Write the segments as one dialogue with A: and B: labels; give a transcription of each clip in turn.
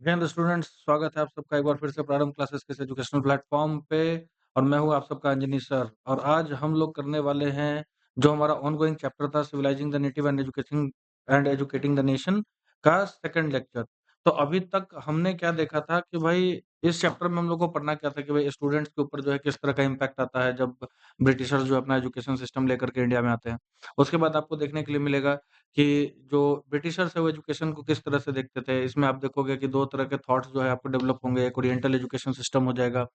A: Hello students, स्वागत है आप सबका एक बार फिर से प्रारंभ क्लासेस के इस एजुकेशनल प्लेटफॉर्म पे। और मैं हूँ आप सबका अंजनी सर। और आज हम लोग करने वाले हैं जो हमारा ऑनगोइंग चैप्टर था, civilising the native and educating the nation का सेकंड लेक्चर। तो अभी तक हमने क्या देखा था कि भाई इस चैप्टर में हम लोग को पढ़ना क्या था कि भाई स्टूडेंट्स के ऊपर जो है किस तरह का इम्पैक्ट आता है जब ब्रिटिशर्स जो अपना एजुकेशन सिस्टम लेकर के इंडिया में आते हैं। उसके बाद आपको देखने के लिए मिलेगा कि जो ब्रिटिशर्स है वो एजुकेशन को किस तरह से देखते थे। इसमें आप देखोगे कि 2 तरह के थॉट्स जो है आपको डेवलप होंगे, एक ओरिएंटल एजुकेशन सिस्टम हो जाएगा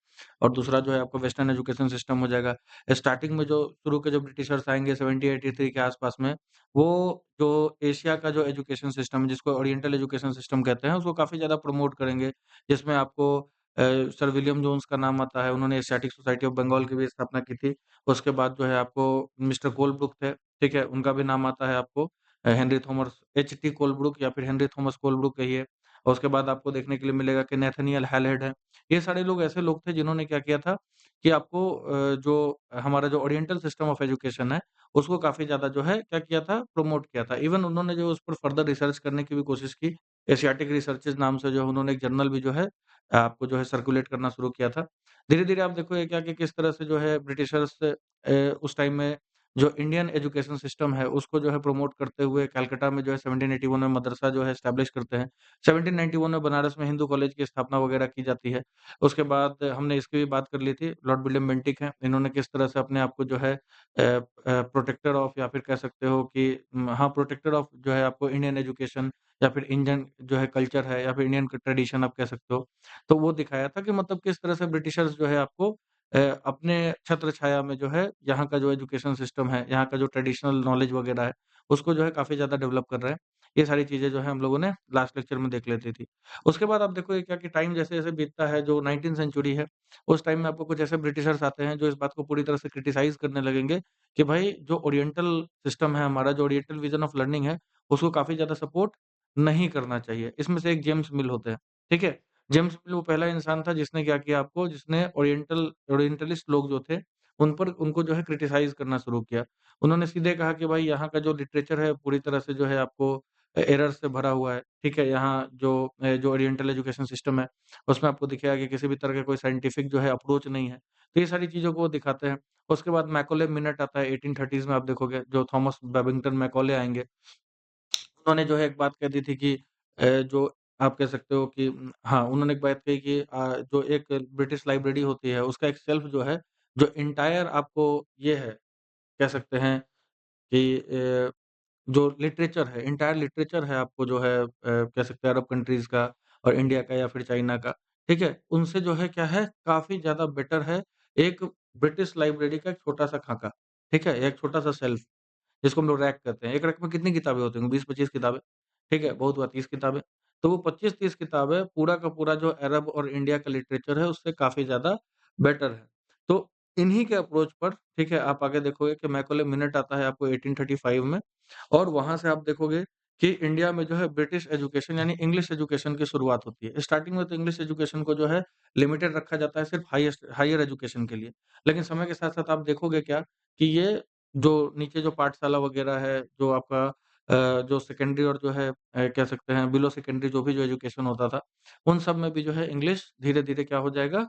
A: और दूसरा जो है आपको वेस्टर्न एजुकेशन सिस्टम हो जाएगा। स्टार्टिंग में जो शुरू के जो ब्रिटिशर्स आएँगे 1783 के आस-पास में, वो जो एशिया का जो एजुकेशन सिस्टम है जिसको ओरिएंटल एजुकेशन सिस्टम कहते हैं, उसको काफ़ी ज़्यादा प्रमोट करेंगे। जिसमें आपको सर विलियम जोन्स का नाम आता है, उन्होंने एशियाटिक सोसाइटी ऑफ बंगाल की भी स्थापना की थी। उसके बाद जो है आपको मिस्टर कोलब्रुक थे, ठीक है? उनका भी नाम आता है आपको। Henry Thomas एच.टी. कोलब्रुक या फिर हेनरी थॉमस कोलब्रुक कहिए। और उसके बाद आपको देखने के लिए मिलेगा कि नेथनिएल हालहेड है। ये सारे लोग ऐसे लोग थे जिन्होंने क्या किया था कि आपको जो हमारा जो ओरिएंटल सिस्टम ऑफ एजुकेशन है, उसको काफ़ी ज़्यादा जो है क्या किया था, प्रमोट किया था। इवन उन्होंने जो उस पर फर्दर रिसर्च करने की भी कोशिश की। एशियाटिक रिसर्चेज़ नाम से जो है उन्होंने एक जर्नल भी जो है आपको जो है सर्कुलेट करना शुरू किया था। धीरे-धीरे आप देखोगे क्या कि किस तरह से जो है ब्रिटिशर्स उस टाइम में जो इंडियन एजुकेशन सिस्टम है, उसको जो है प्रमोट करते हुए कलकत्ता में जो है 1781 में मदरसा जो है एस्टेब्लिश करते हैं। 1791 में बनारस में हिंदू कॉलेज की स्थापना वगैरह की जाती है। उसके बाद हमने इसकी भी बात कर ली थी, लॉर्ड विलियम बेंटिक हैं, इन्होंने किस तरह से अपने आप को जो है प्रोटेक्टर ऑफ या फिर कह सकते हो कि हाँ, प्रोटेक्टर ऑफ जो है आपको इंडियन एजुकेशन या फिर इंडियन जो है कल्चर है या फिर इंडियन ट्रेडिशन आप कह सकते हो। तो वो दिखाया था कि मतलब किस तरह से ब्रिटिशर्स जो है आपको अपने छत्र छाया में जो है, यहाँ का जो एजुकेशन सिस्टम है, यहाँ का जो ट्रेडिशनल नॉलेज वगैरह है, उसको जो है काफ़ी ज़्यादा डेवलप कर रहे हैं। ये सारी चीज़ें जो है हम लोगों ने लास्ट लेक्चर में देख लेती थी। उसके बाद आप देखोगे क्या कि टाइम जैसे-जैसे बीतता है, जो 19th सेंचुरी है, उस टाइम में आपको कुछ ऐसे ब्रिटिशर्स आते हैं जो इस बात को पूरी तरह से क्रिटिसाइज़ करने लगेंगे कि भाई जो ओरिएंटल सिस्टम है हमारा, जो ओरिएंटल विज़न ऑफ लर्निंग है, उसको काफ़ी ज़्यादा सपोर्ट नहीं करना चाहिए। इसमें से एक जेम्स मिल होते हैं, ठीक है? जेम्स मिल वो पहला इंसान था जिसने क्या किया आपको, जिसने ओरिएंटलिस्ट लोग जो थे, उनको जो है क्रिटिसाइज़ करना शुरू किया। उन्होंने सीधे कहा कि भाई यहाँ का जो लिटरेचर है पूरी तरह से जो है आपको एरर से भरा हुआ है, ठीक है? यहाँ जो ओरिएंटल एजुकेशन सिस्टम है, उसमें आपको दिखेगा कि किसी भी तरह का कोई साइंटिफिक जो है अप्रोच नहीं है। तो ये सारी चीज़ों को वो दिखाते हैं। उसके बाद मैकॉले मिनेट आता है 1830s में आप देखोगे, जो थॉमस बेबिंगटन मैकॉले आएँगे। उन्होंने जो है एक बात कह दी थी कि जो आप कह सकते हो कि हाँ, उन्होंने एक बात कही कि जो एक ब्रिटिश लाइब्रेरी होती है, उसका एक शेल्फ जो है, जो एंटायर आपको ये है, कह सकते हैं कि जो लिटरेचर है, एंटायर लिटरेचर है आपको जो है कह सकते हैं अरब कंट्रीज़ का और इंडिया का या फिर चाइना का, ठीक है? उनसे जो है क्या है, काफ़ी ज़्यादा बेटर है एक ब्रिटिश लाइब्रेरी का एक छोटा-सा खाका, ठीक है? एक छोटा-सा शेल्फ। जिसको हम लोग रैक कहते हैं। एक रैक में कितनी किताबें होती होंगी? 20-25 किताबें, ठीक है? बहुत हुआ 30 किताबें। तो वो 25-30 किताबें पूरा का पूरा जो अरब और इंडिया का लिटरेचर है, उससे काफ़ी ज़्यादा बेटर है। तो इन्हीं के अप्रोच पर, ठीक है, आप आगे देखोगे कि मैकॉले मिनेट आता है आपको 1835 में और वहाँ से आप देखोगे कि इंडिया में जो है ब्रिटिश एजुकेशन यानी इंग्लिश एजुकेशन की शुरुआत होती है। स्टार्टिंग में तो इंग्लिश एजुकेशन को जो है लिमिटेड रखा जाता है सिर्फ़ हायर एजुकेशन के लिए। लेकिन समय के साथ-साथ आप देखोगे क्या कि ये जो नीचे जो पाठशाला वगैरह है, जो आपका जो सेकेंडरी और जो है कह सकते हैं बिलो सेकेंडरी जो भी जो एजुकेशन होता था, उन सब में भी जो है इंग्लिश धीरे-धीरे क्या हो जाएगा,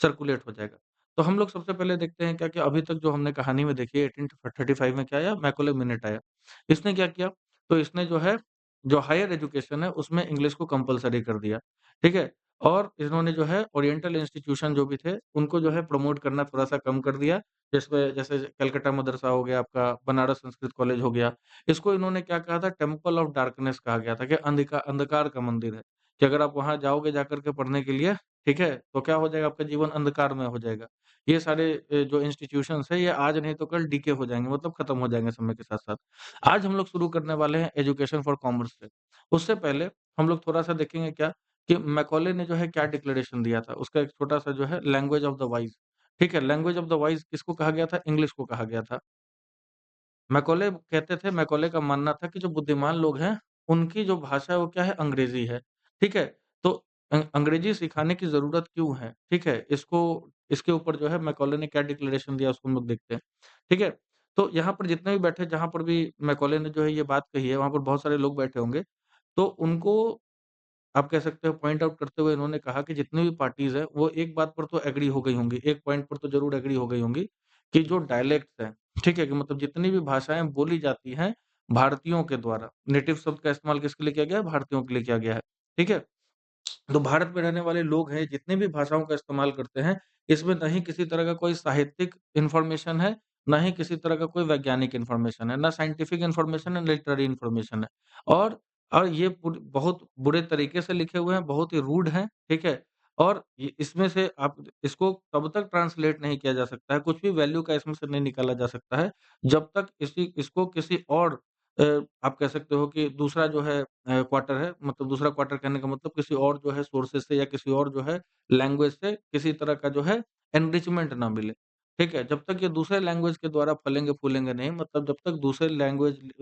A: सर्कुलेट हो जाएगा। तो हम लोग सबसे पहले देखते हैं क्या कि अभी तक जो हमने कहानी में देखी है 1835 में क्या आया, मैकॉले मिनेट आया। इसने क्या किया, तो इसने जो है, जो हायर एजुकेशन है उसमें इंग्लिश को कंपल्सरी कर दिया, ठीक है? और इन्होंने जो है ओरिएंटल इंस्टीट्यूशन जो भी थे, उनको जो है प्रमोट करना थोड़ा-सा कम कर दिया। जिसमें जैसे कलकत्ता मदरसा हो गया आपका, बनारस संस्कृत कॉलेज हो गया। इसको इन्होंने क्या कहा था, टेम्पल ऑफ डार्कनेस कहा गया था कि अंधकार का मंदिर है, कि अगर आप वहाँ जाओगे जाकर के पढ़ने के लिए, ठीक है? तो क्या हो जाएगा, आपका जीवन अंधकार में हो जाएगा। ये सारे जो इंस्टीट्यूशंस हैं, ये आज नहीं तो कल डीके हो जाएँगे, मतलब खत्म हो जाएँगे समय के साथ-साथ। आज हम लोग शुरू करने वाले हैं एजुकेशन फॉर कॉमर्स से। उससे पहले हम लोग थोड़ा-सा देखेंगे क्या कि मैकॉले ने जो है क्या डिक्लेरेशन दिया था। उसका एक छोटा-सा जो है लैंग्वेज ऑफ द वाइज़, ठीक है? लैंग्वेज ऑफ द वाइज़ किसको कहा गया था? इंग्लिश को कहा गया था। मैकॉले कहते थे, मैकॉले का मानना था कि जो बुद्धिमान लोग हैं, उनकी जो भाषा है वो क्या है? अंग्रेज़ी है, ठीक है? तो अंग्रेज़ी सिखाने की ज़रूरत क्यों है? ठीक है? इसके ऊपर जो है मैकॉले ने क्या डिक्लेरेशन दिया उसको हम लोग देखते हैं, ठीक है? तो यहाँ पर जितने भी बैठे, जहाँ पर भी मैकॉले ने जो है ये बात कही है, वहाँ पर बहुत सारे लोग बैठे होंगे, तो उनको आप कह सकते हो पॉइंट आउट करते हुए इन्होंने कहा कि जितनी भी पार्टीज़ हैं, वो एक बात पर तो एग्री हो गई होंगी, एक पॉइंट पर तो ज़रूर एग्री हो गई होंगी कि जो डायलेक्ट्स हैं, ठीक है? कि मतलब जितनी भी भाषाएँ बोली जाती हैं भारतीयों के द्वारा, नेटिव शब्द का इस्तेमाल किसके लिए किया गया है? भारतीयों के लिए किया गया है, ठीक है? तो भारत में रहने वाले लोग हैं, जितनी भी भाषाओं का इस्तेमाल करते हैं, इसमें ना ही किसी तरह का कोई साहित्यिक इन्फॉर्मेशन है, ना ही किसी तरह का कोई वैज्ञानिक इन्फॉर्मेशन है, ना साइंटिफिक इन्फॉर्मेशन है, ना लिटरेरी इन्फॉर्मेशन है। और ये बहुत बुरे तरीके से लिखे हुए हैं, बहुत ही रूड हैं, ठीक है? और ये इसमें से आप इसको तब तक ट्रांसलेट नहीं किया जा सकता है, कुछ भी वैल्यू का इसमें से नहीं निकाला जा सकता है, जब तक इसको किसी और अ, आप कह सकते हो कि दूसरा जो है क्वार्टर है, मतलब दूसरा क्वार्टर कहने का मतलब किसी और जो है सोर्सेज़ से या किसी और जो है लैंग्वेज से किसी तरह का जो है एनरिचमेंट ना मिले, ठीक है? जब तक ये दूसरे लैंग्वेज के द्वारा फलेंगे-फूलेंगे नहीं, मतलब जब तक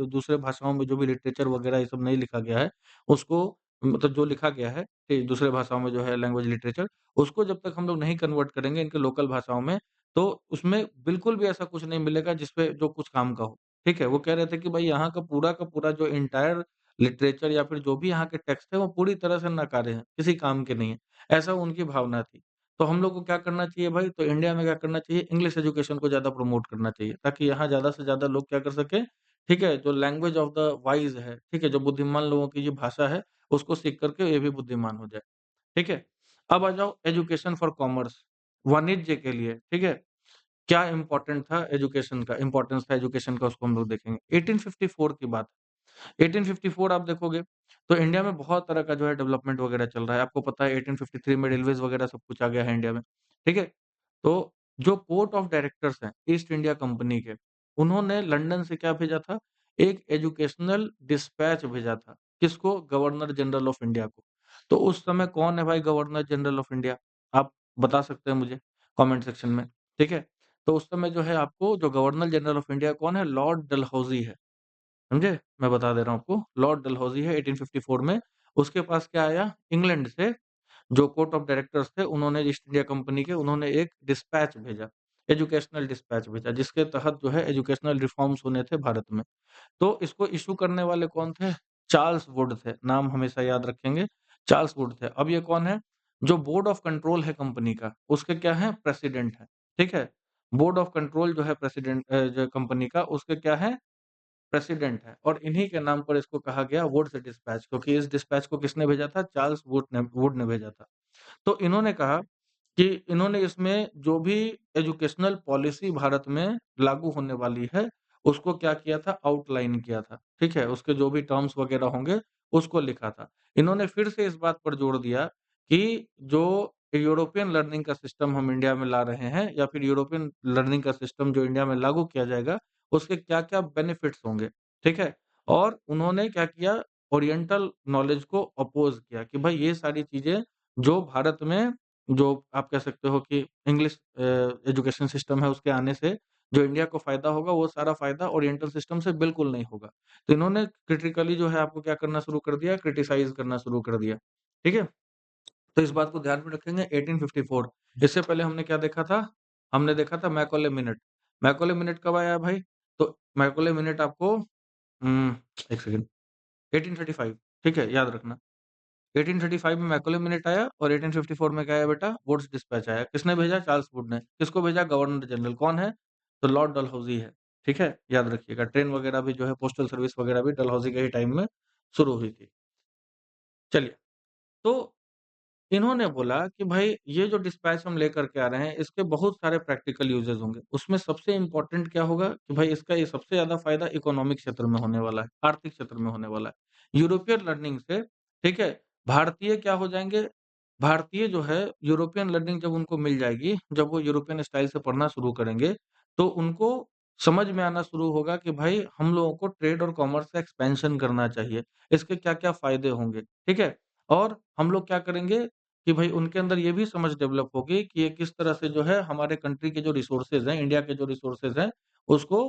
A: दूसरे भाषाओं में जो भी लिटरेचर वगैरह ये सब नहीं लिखा गया है, उसको मतलब जो लिखा गया है, दूसरे भाषाओं में जो है लैंग्वेज लिटरेचर, उसको जब तक हम लोग नहीं कन्वर्ट करेंगे इनके लोकल भाषाओं में, तो उसमें बिल्कुल भी ऐसा कुछ नहीं मिलेगा जिसपे जो कुछ काम का हो। ठीक है? वो कह रहे थे कि भाई यहाँ का पूरा जो एंटायर लिटरेचर या फिर जो भी यहाँ के टेक्स्ट है वो पूरी तरह से नकारे हैं, किसी काम के नहीं है। ऐसा उनकी भावना थी। तो हम लोग को क्या करना चाहिए भाई? तो इंडिया में क्या करना चाहिए? इंग्लिश एजुकेशन को ज़्यादा प्रमोट करना चाहिए, ताकि यहाँ ज़्यादा से ज़्यादा लोग क्या कर सकें, ठीक है? जो लैंग्वेज ऑफ द वाइज़ है, ठीक है? जो बुद्धिमान लोगों की जो भाषा है, उसको सीख कर के ये भी बुद्धिमान हो जाए, ठीक है? अब आ जाओ एजुकेशन फॉर कॉमर्स, वाणिज्य के लिए, ठीक है? क्या इम्पोर्टेंट था एजुकेशन का इम्पोर्टेंस था एजुकेशन का उसको हम लोग देखेंगे। 1854 की बात, 1854 आप देखोगे तो इंडिया में बहुत तरह का जो है डेवलपमेंट वगैरह चल रहा है। आपको पता है 1853 में रेलवेज़ वगैरह सब कुछ आ गया है इंडिया में, ठीक है? तो जो बोर्ड ऑफ डायरेक्टर्स हैं ईस्ट इंडिया कंपनी के, उन्होंने लंदन से क्या भेजा था? एक एजुकेशनल डिस्पैच भेजा था। किसको? गवर्नर जनरल ऑफ इंडिया को। तो उस समय कौन है भाई गवर्नर जनरल ऑफ इंडिया? आप बता सकते हैं मुझे कमेंट सेक्शन में, ठीक है? तो उस समय जो है आपको जो गवर्नर जनरल ऑफ इंडिया कौन है? लॉर्ड डलहौज़ी है। समझे? मैं बता दे रहा हूँ आपको, लॉर्ड डलहौज़ी है 1854 में, उसके पास क्या आया? इंग्लैंड से जो कोर्ट ऑफ डायरेक्टर्स थे, उन्होंने ईस्ट इंडिया कंपनी के उन्होंने एक डिस्पैच भेजा, एजुकेशनल डिस्पैच भेजा, जिसके तहत जो है एजुकेशनल रिफॉर्म्स होने थे भारत में। तो इसको इश्यू करने वाले कौन थे? चार्ल्स वुड थे, नाम हमेशा याद रखेंगे, चार्ल्स वुड थे। अब ये कौन है? जो बोर्ड ऑफ कंट्रोल है कंपनी का, उसके क्या हैं? प्रेसिडेंट हैं, ठीक है? बोर्ड ऑफ कंट्रोल जो है जो कंपनी का, उसके क्या हैं? प्रेसिडेंट हैं और इन्हीं के नाम पर इसको कहा गया वुड्स डिस्पैच क्योंकि इस डिस्पैच को किसने भेजा था? चार्ल्स वुड ने भेजा था। तो इन्होंने कहा कि इन्होंने इसमें जो भी एजुकेशनल पॉलिसी भारत में लागू होने वाली है, उसको क्या किया था? आउटलाइन किया था, ठीक है? उसके जो भी टर्म्स वगैरह होंगे, उसको लिखा था। इन्होंने फिर से इस बात पर जोर दिया कि जो यूरोपियन लर्निंग का सिस्टम हम इंडिया में ला रहे हैं या फिर यूरोपियन लर्निंग का सिस्टम जो इंडिया में लागू किया जाएगा, उसके क्या-क्या बेनिफिट्स होंगे, ठीक है? और उन्होंने क्या किया? ओरिएंटल नॉलेज को अपोज़ किया कि भाई ये सारी चीज़ें जो भारत में जो आप कह सकते हो कि इंग्लिश एजुकेशन सिस्टम है उसके आने से जो इंडिया को फ़ायदा होगा वो सारा फ़ायदा ओरिएंटल सिस्टम से बिल्कुल नहीं होगा। तो इन्होंने क्रिटिकली जो है आपको क्या करना शुरू कर दिया क्रिटिसाइज़ करना शुरू कर दिया। ठीक है? तो इस बात को ध्यान में रखेंगे 1854 इससे पहले हमने क्या देखा था? हमने देखा था मैकॉले मिनट। मैकॉले मिनट कब आया भाई? तो मैकॉले मिनट आपको 1 सेकंड 1835 ठीक है? याद रखना। 1835 में मैकॉले मिनट आया और 1854 में क्या आया बेटा? वुड्स डिस्पैच आया। किसने भेजा? चार्ल्स वुड ने। किसको भेजा? Governor general. कौन है? तो लॉर्ड डलहौज़ी है। ठीक है? याद रखिएगा। ट्रेन वगैरह भी जो है पोस्टल सर्विस वगैरह भी डलहौज़ी के ही टाइम में शुरू हुई थी। चलिए, तो इन्होंने बोला कि भाई ये जो डिस्पैच हम लेकर के आ रहे हैं, इसके बहुत सारे प्रैक्टिकल यूजेज़ होंगे। उसमें सबसे इम्पोर्टेंट क्या होगा कि भाई इसका ये सबसे ज़्यादा फ़ायदा इकोनॉमिक क्षेत्र में होने वाला है, आर्थिक क्षेत्र में होने वाला है। यूरोपियन लर्निंग से, ठीक है, भारतीय क्या हो जाएँगे, भारतीय जो है यूरोपियन लर्निंग जब उनको मिल जाएगी, जब वो यूरोपियन स्टाइल से पढ़ना शुरू करेंगे, तो उनको समझ में आना शुरू होगा कि भाई हम लोगों को ट्रेड और कॉमर्स का एक्सपेंशन करना चाहिए। इसके क्या-क्या फ़ायदे होंगे, ठीक है? और हम लोग क्या करेंगे कि भाई उनके अंदर ये भी समझ डेवलप होगी कि ये किस तरह से जो है हमारे कंट्री के जो रिसोर्सेज़ हैं, इंडिया के जो रिसोर्सेज़ हैं, उसको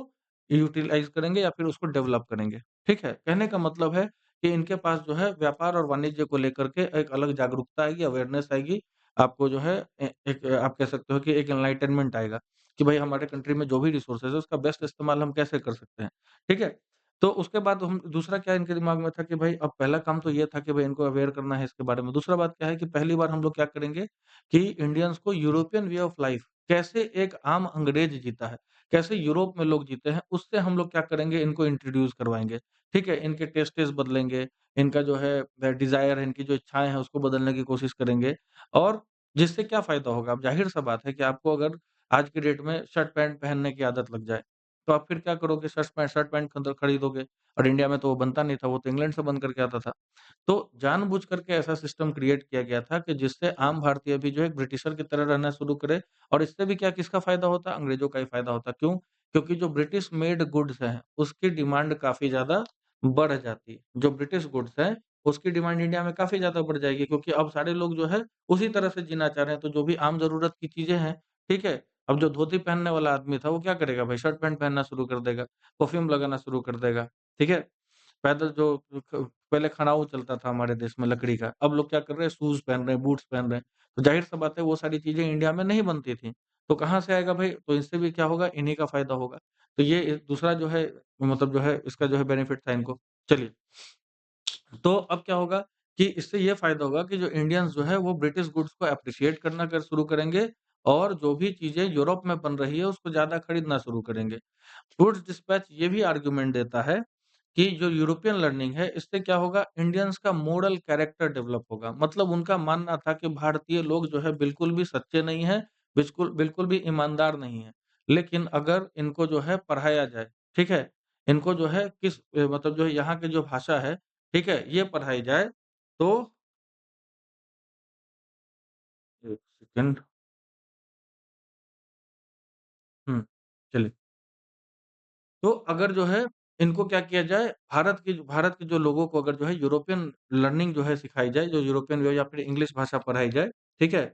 A: यूटिलाइज़ करेंगे या फिर उसको डेवलप करेंगे। ठीक है? कहने का मतलब है कि इनके पास जो है व्यापार और वाणिज्य को लेकर के एक अलग जागरूकता आएगी, अवेयरनेस आएगी। आपको जो है एक आप कह सकते हो कि एक एनलाइटनमेंट आएगा कि भाई हमारे कंट्री में जो भी रिसोर्सेज़ है उसका बेस्ट इस्तेमाल हम कैसे कर सकते हैं। ठीक है? तो उसके बाद हम दूसरा क्या इनके दिमाग में था कि भाई अब पहला काम तो ये था कि भाई इनको अवेयर करना है इसके बारे में। दूसरा बात क्या है कि पहली बार हम लोग क्या करेंगे कि इंडियंस को यूरोपियन वे ऑफ लाइफ कैसे एक आम अंग्रेज जीता है, कैसे यूरोप में लोग जीते हैं, उससे हम लोग क्या करेंगे इनको इंट्रोड्यूस करवाएँगे। ठीक है? इनके टेस्टेस बदलेंगे, इनका जो है डिज़ायर है, इनकी जो इच्छाएँ हैं उसको बदलने की कोशिश करेंगे और जिससे क्या फ़ायदा होगा? अब ज़ाहिर-सा बात है कि आपको अगर आज की डेट में शर्ट पैंट पहनने की आदत लग जाए, तो आप फिर क्या करोगे? शर्ट पैंट खरीदोगे और इंडिया में तो वो बनता नहीं था, वो तो इंग्लैंड से बन कर के आता था। तो जानबूझ करके ऐसा सिस्टम क्रिएट किया गया था कि जिससे आम भारतीय भी जो है ब्रिटिशर की तरह रहना शुरू करे और इससे भी क्या किसका फ़ायदा होता? अंग्रेज़ों का ही फ़ायदा होता। क्यों? क्योंकि जो ब्रिटिश मेड गुड्स हैं, उसकी डिमांड काफ़ी ज़्यादा बढ़ जाती। जो ब्रिटिश गुड्स हैं, उसकी डिमांड इंडिया में काफ़ी ज़्यादा बढ़ जाएगी क्योंकि अब सारे लोग जो है उसी तरह से जीना चाह रहे हैं। तो जो भी आम ज़रूरत की चीज़ें हैं, ठीक है? अब जो धोती पहनने वाला आदमी था, वो क्या करेगा भाई? शर्ट पैंट पहनना शुरू कर देगा, परफ्यूम लगाना शुरू कर देगा, ठीक है? पैदल जो क पहले खड़ाऊ चलता था हमारे देश में लकड़ी का, अब लोग क्या कर रहे हैं शूज़ पहन रहे हैं, बूट्स पहन रहे हैं। तो ज़ाहिर-सी बात है वो सारी चीज़ें इंडिया में नहीं बनती थी। तो कहाँ से आएगा भाई? तो इससे भी क्या होगा? इन्हीं का फ़ायदा होगा। तो ये दूसरा जो है मतलब जो है इसका जो है बेनिफिट था इनको। चलिए, तो अब क्या होगा कि इससे ये फ़ायदा होगा कि जो इंडियंस जो है वो ब्रिटिश गुड्स को एप्रिशिएट करना कर शुरू करेंगे और जो भी चीज़ें यूरोप में बन रही है उसको ज़्यादा खरीदना शुरू करेंगे। गुड्स डिस्पैच ये भी आर्गुमेंट देता है कि जो यूरोपियन लर्निंग है, इससे क्या होगा इंडियंस का मोरल कैरेक्टर डेवलप होगा। मतलब उनका मानना था कि भारतीय लोग जो है बिल्कुल भी सच्चे नहीं हैं, बिल्कुल बिल्कुल भी ईमानदार नहीं हैं। लेकिन अगर इनको जो है पढ़ाया जाए, ठीक है? इनको जो है मतलब जो है यहाँ की जो भाषा है, ठीक है? ये पढ़ाई जाए तो 1 सेकंड। हुँ, चलिए। तो अगर जो है इनको क्या किया जाए, भारत के जो लोगों को अगर जो है यूरोपियन लर्निंग जो है सिखाई जाए, जो यूरोपियन वे या फिर इंग्लिश भाषा पढ़ाई जाए, ठीक है?